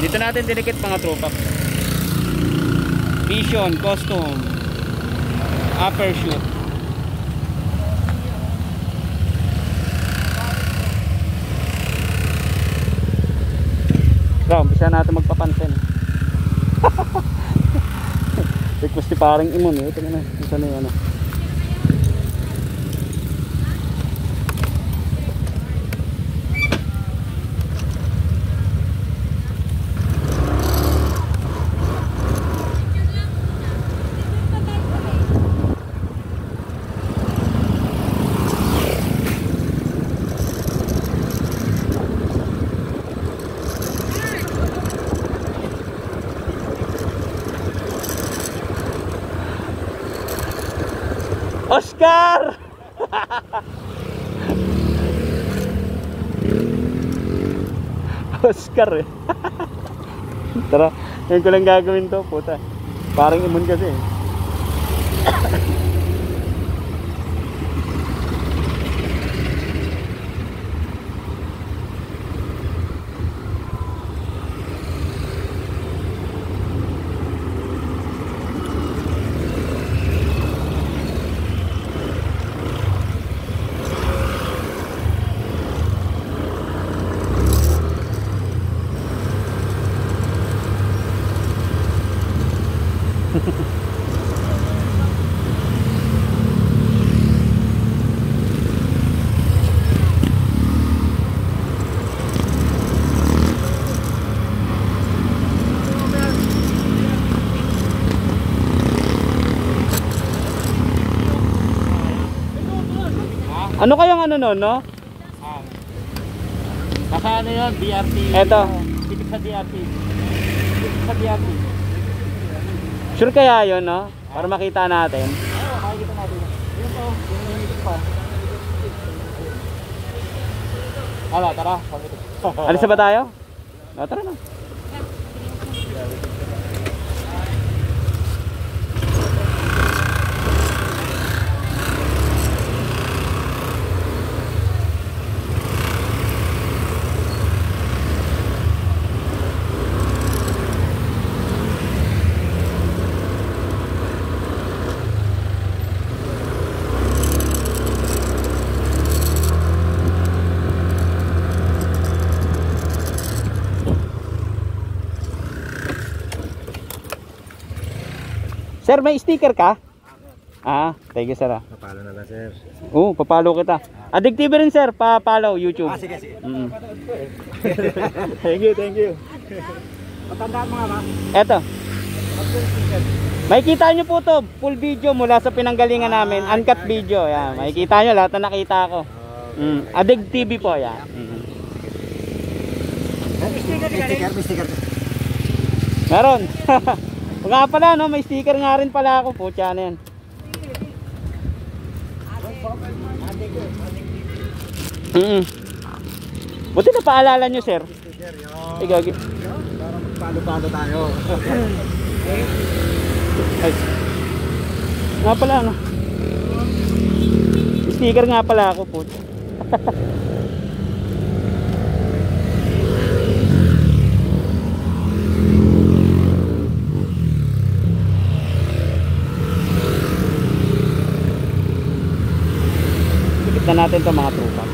Dito natin dinikit mga tropa. Vision, custom, upper shoot. Bro, umpisa natin magpapansin. Request ni parang imon eh. Ito na, isa na yung ano. Oscar! Oscar eh. Tara, ngayon ko lang gagawin to, puta. Parang imon kasi eh. Ano kayang ano nun, no? Nasa ano yun? BRT. Eto. Tipik sa BRT. Tipik sa BRT. Sure kaya yun, no? Para makita natin. Oo, makikita natin. Yun po. Yun na yung pa. Hala, tara. Alis na ba tayo? No, tara na. Sir, may sticker ka? Ah, thank you sir. Napalo na lang, sir. Oo, papalo kita. Addictive rin sir, pa-follow YouTube. Sige, sige. Thank you, thank you. Matandaan mo nga ba? Eto. Makikita nyo po to, full video mula sa pinanggalingan namin, uncut video. Yan, makikita nyo lahat na nakita ko. Adig TV po yan. May sticker. Meron. Nga pala no, may sticker nga rin pala ako, putya na yan. Buti na paalala nyo sir. Ikaw, Para magpalo-palo tayo. ay. Nga pala no. Sticker nga pala ako, putya. Na natin to mga tropa.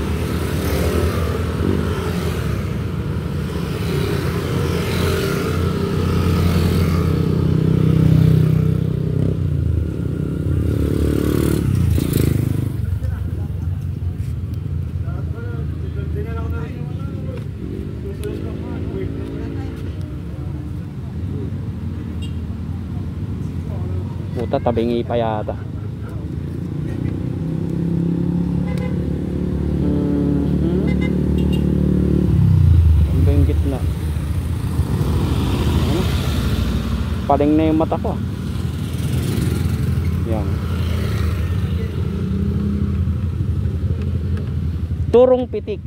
Puta, tabingi pa yata. Gitna. Ano? Paling na yung mata ko. Yan. Turong pitik.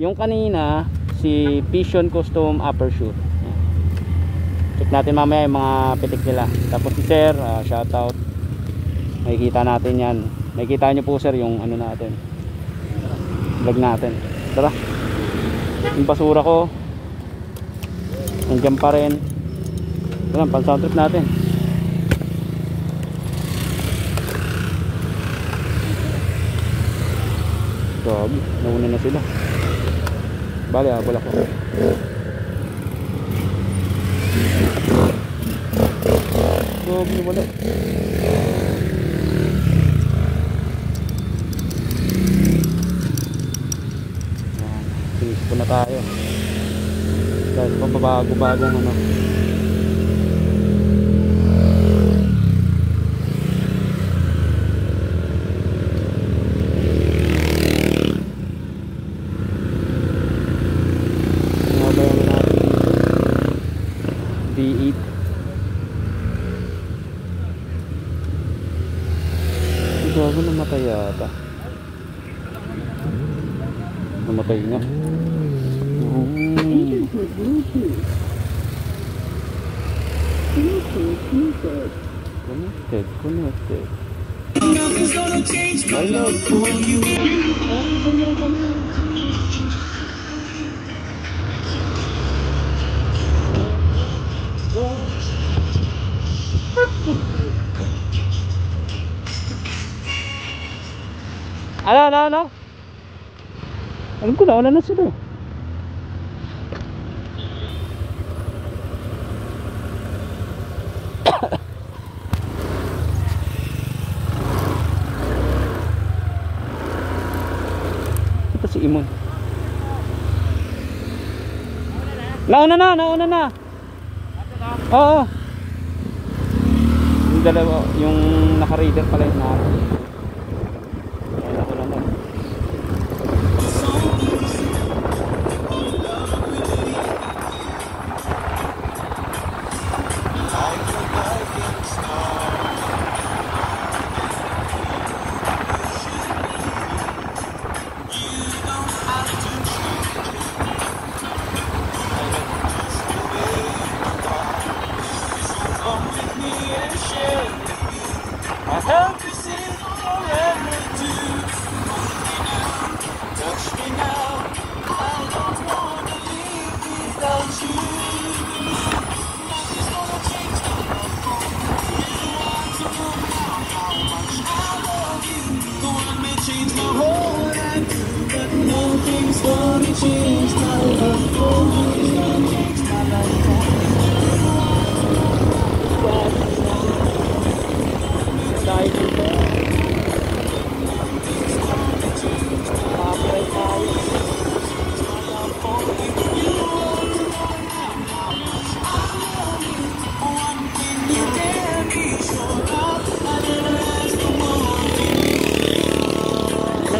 Yung kanina si Vision Custom Upper Shoot. Check natin mamaya yung mga pitik nila. Tapos si Sir, shoutout. Makikita natin yan. Makikita nyo po sir yung ano natin, vlog natin. Tara. Yung basura ko nandiyan pa rin. Ito lang, pang sound trip natin. Grabe, nauna na sila. Bale, habol ako. Grabe, wala. Finish po na tayo. Dahil pababago-bagong ano. Nabayan na natin D8. Gago, namatay yata. Namatay nga. Connected. Ano? Alam ko na, wala na sila. Ito si Imon. Nauna na. Oo. Yung dalawa, yung naka-reader pala yung naro.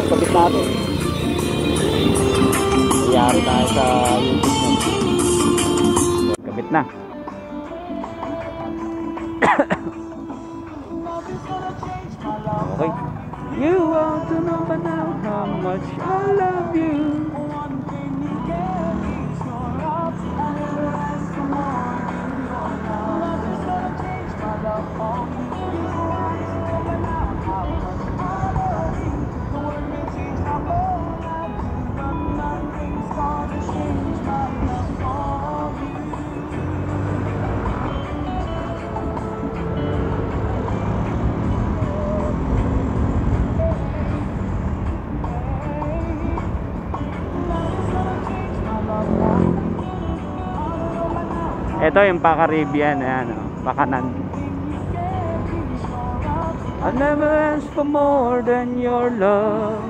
Kabit natin. Yari tayo sa YouTube mo. Kabit na. Okay. You want to know by now how much I love you. Ito yung pa-Caribbean, ayan, pa-Kanan. I never ask for more than your love.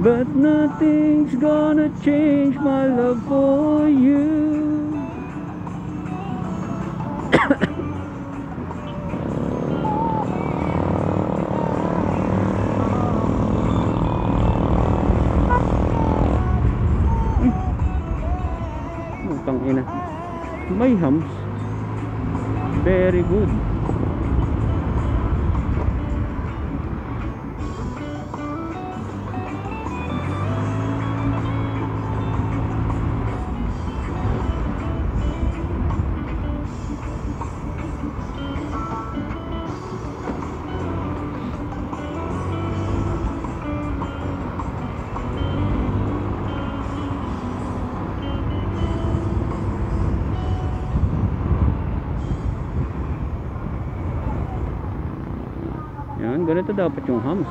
But nothing's gonna change my love for you. Tangina. May hams. Very good. Yan, ganito dapat yung hams.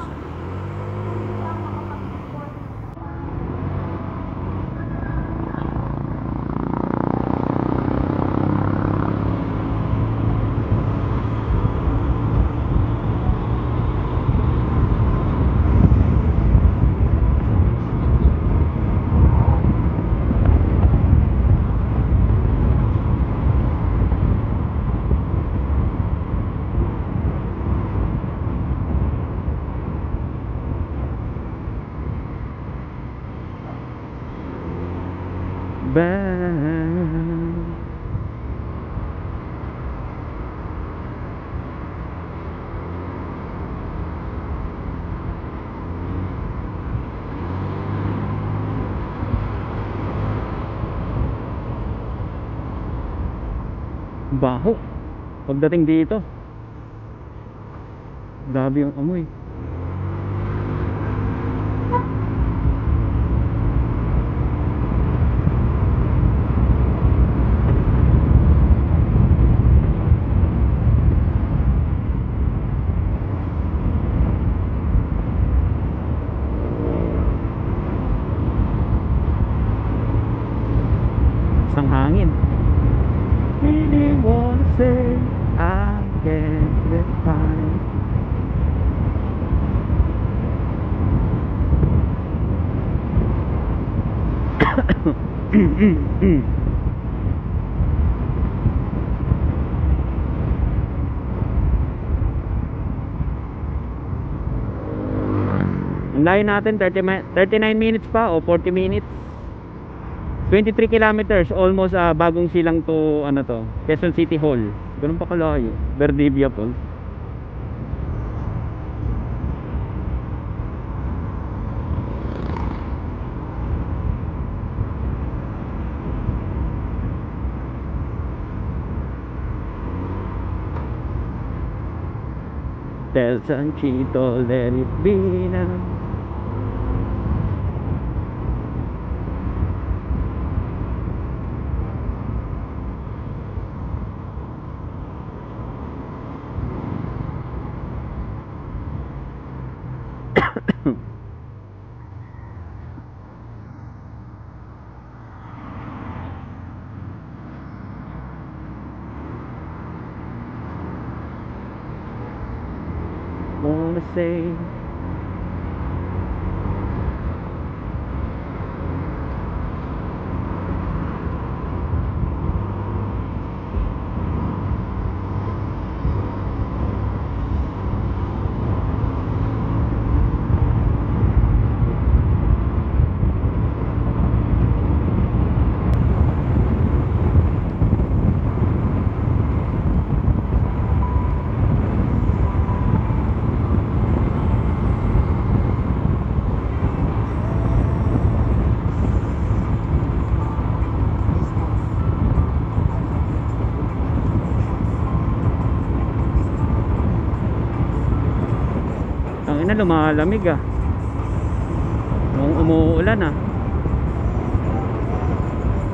baho pagdating dito. Grabe yung amoy. Isang hangin. Really wanna say I can't define. Ang layo natin, 39 minutes pa o 40 minutes. 23 kilometers, almost bagong silang to, ano to, Quezon City Hall. Ganun pa kalayo, Verdivia Falls. Tell Sanchito, let it be now. Wanna say na lumalamig nung umuulan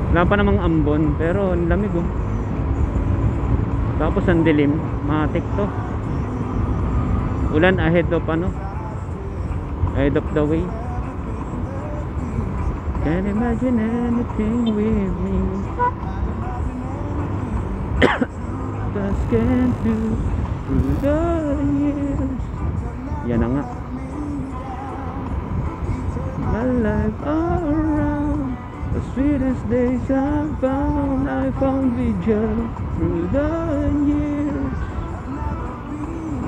wala pa namang ambon pero ang lamig tapos ang dilim, matik to, ulan ahead of ahead of the way. Can't imagine anything with me. Just can't do through the years. Yan na nga. My life all around, the sweetest days I found vigil through the years.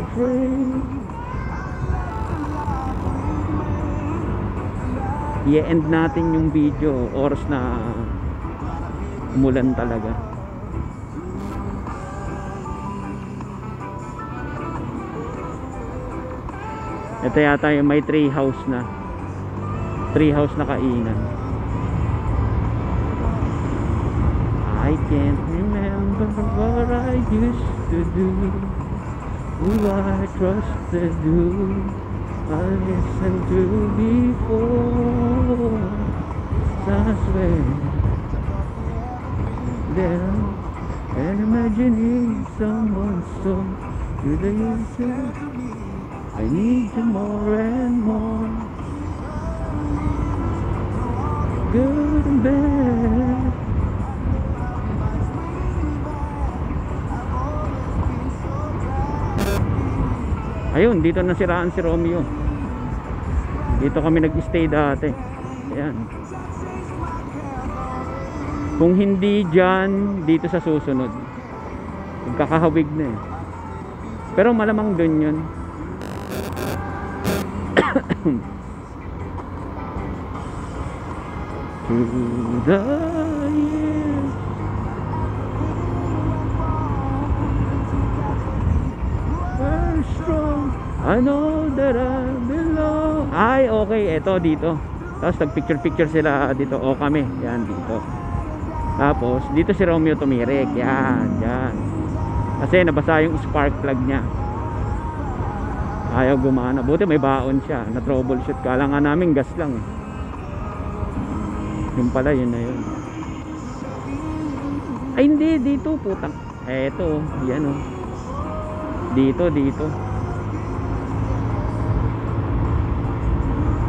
Afraid. I-end natin yung video, oras na umulan talaga. Ito yata yung may tree house na kainan. I can't remember what I used to do, who I trusted, who I listened to before. I swear there and imagining someone so good I said I need you more and more, good and bad. Ayun, dito nasiraan si Romeo. Dito kami nag-stay dati. Ayan. Kung hindi dyan, dito sa susunod. Magkakahawig na pero malamang dun yun. Through the years, very strong, I know that I belong. Ay, okay, eto dito. Tapos nagpicture-picture sila dito. O kami, yan dito. Tapos dito si Romeo tumirik. Yan, yan. Kasi nabasa yung spark plug niya. Ayaw gumana. Buti may baon siya. Na troubleshoot. Kala nga namin gas lang. Yung pala, yun na yun. Ay hindi, dito putang. Eto, yan o. Dito.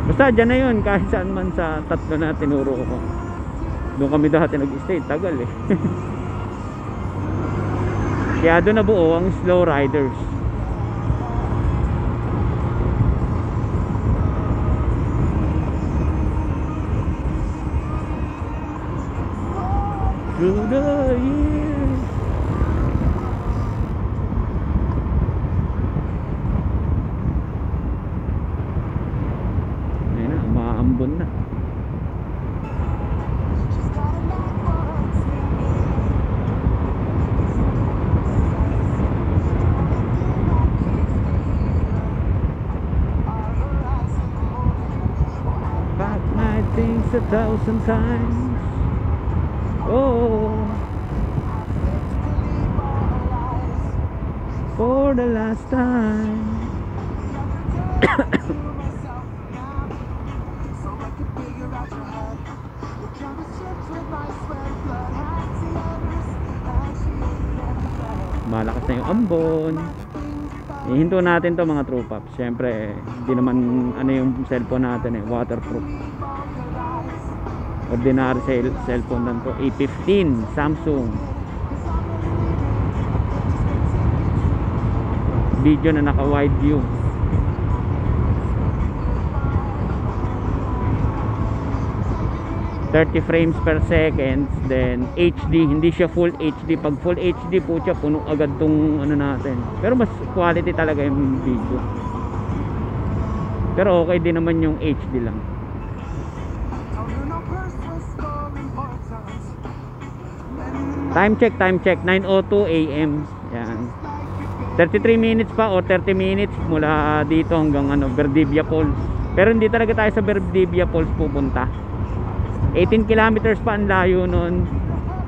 Basta dyan na yun. Kahit saan man sa tatlo na tinuro ko. Doon kami dati nag-stay. Tagal eh. Kaya doon nabuo ang slow riders. Through the years. Ayun na, umaambon na. Back my things 1,000 times. Oh, for the last time. Malakas na yung ambon. Ihinto natin to mga true pops. Siyempre, hindi naman ano yung cellphone natin eh, waterproof. Ordinary cellphone lang to. A15 Samsung. Video na naka wide view. ...30 frames per second. Then HD. Hindi siya full HD. Pag full HD po siya, puno agad tong ano natin. Pero mas quality talaga yung video. Pero okay din naman yung HD lang. Time check 9:02 AM. Yan. 33 minutes pa o 30 minutes mula dito hanggang ano, Verdivia Falls. Pero hindi talaga tayo sa Verdivia Falls pupunta. 18 kilometers pa ang layo nun.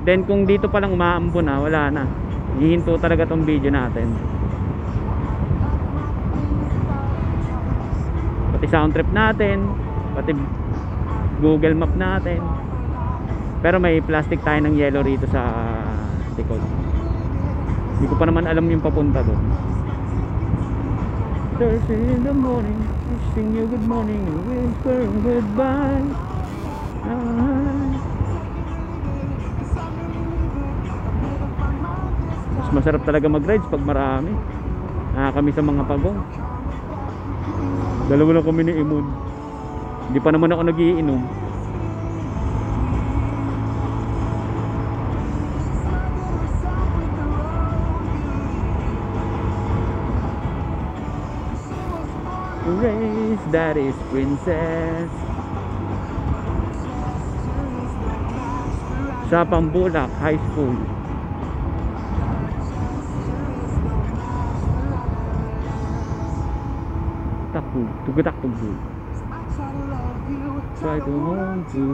Then kung dito pa lang umaambon na, wala na. Hihinto talaga tong video natin. Pati sound trip natin, pati Google Map natin. Pero may plastic tayo ng yellow rito sa likod. Hindi ko pa naman alam yung papunta doon. Thursday in the morning, wishing you good morning and whisper goodbye. Mas masarap talaga mag-rides pag marami. Kami sa mga pagong. Dalawa lang kami ni Imod. Hindi pa naman ako nagiinom. Race, that is princess. Sa Pambulak High School. Takbo, tugatak-tugbo. Try to hold you,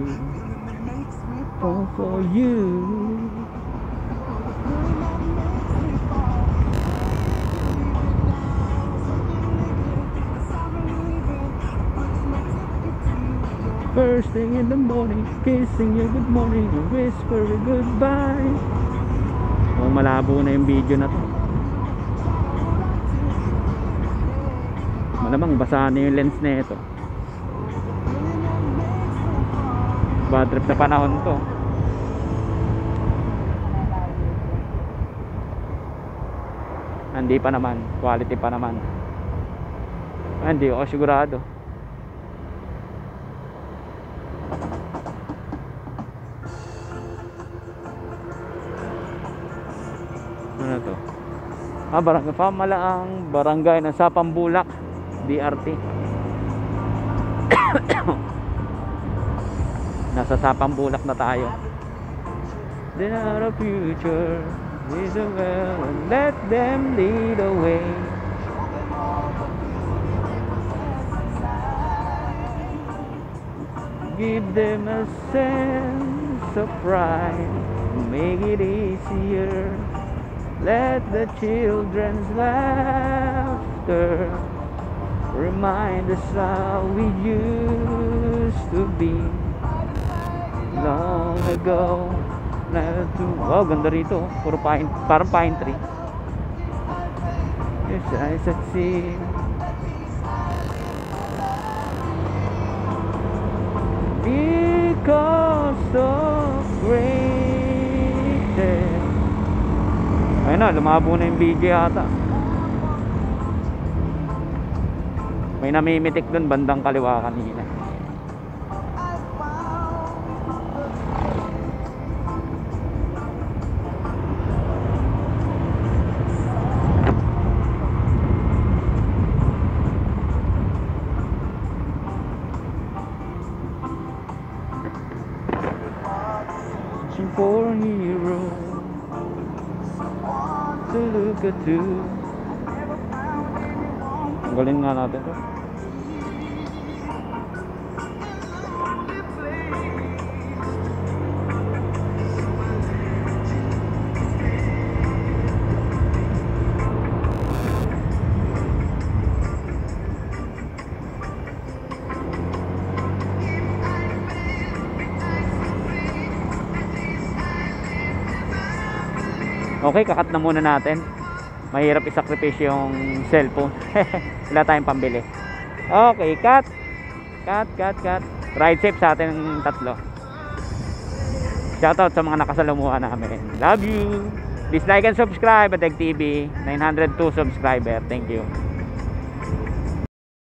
fall for you. First thing in the morning, kissing you good morning and whisper goodbye. Oh, malabo na yung video na to. Malamang basa na yung lens na ito. Bad trip na panahon to. Hindi pa naman, quality pa naman. Hindi ako sigurado. Ano to? Barangay Pamalaang, barangay ng Sapambulak, DRT. Nasa Sapambulak na tayo. Then our future is a well and let them lead away. Give them a sense of pride. make it easier. Let the children's laughter remind us how we used to be long ago. Wow, ganda rito. Puro pine, parang pine tree. Yes, I succeed. Because of greatness. Ayun na, lumabo na yung BJ ata. May namimitik dun bandang kaliwa kanina. For a hero to look at you. Tanggalin nga natin to. Okay, kakat na muna natin. Mahirap isakripisyo yung cellphone. Wala tayong pambili. Okay, cut. Cut. Ride safe sa ating tatlo. Shoutout sa mga nakasalamuhan namin. Love you. Please like and subscribe at Adeg TV. 902 subscriber. Thank you.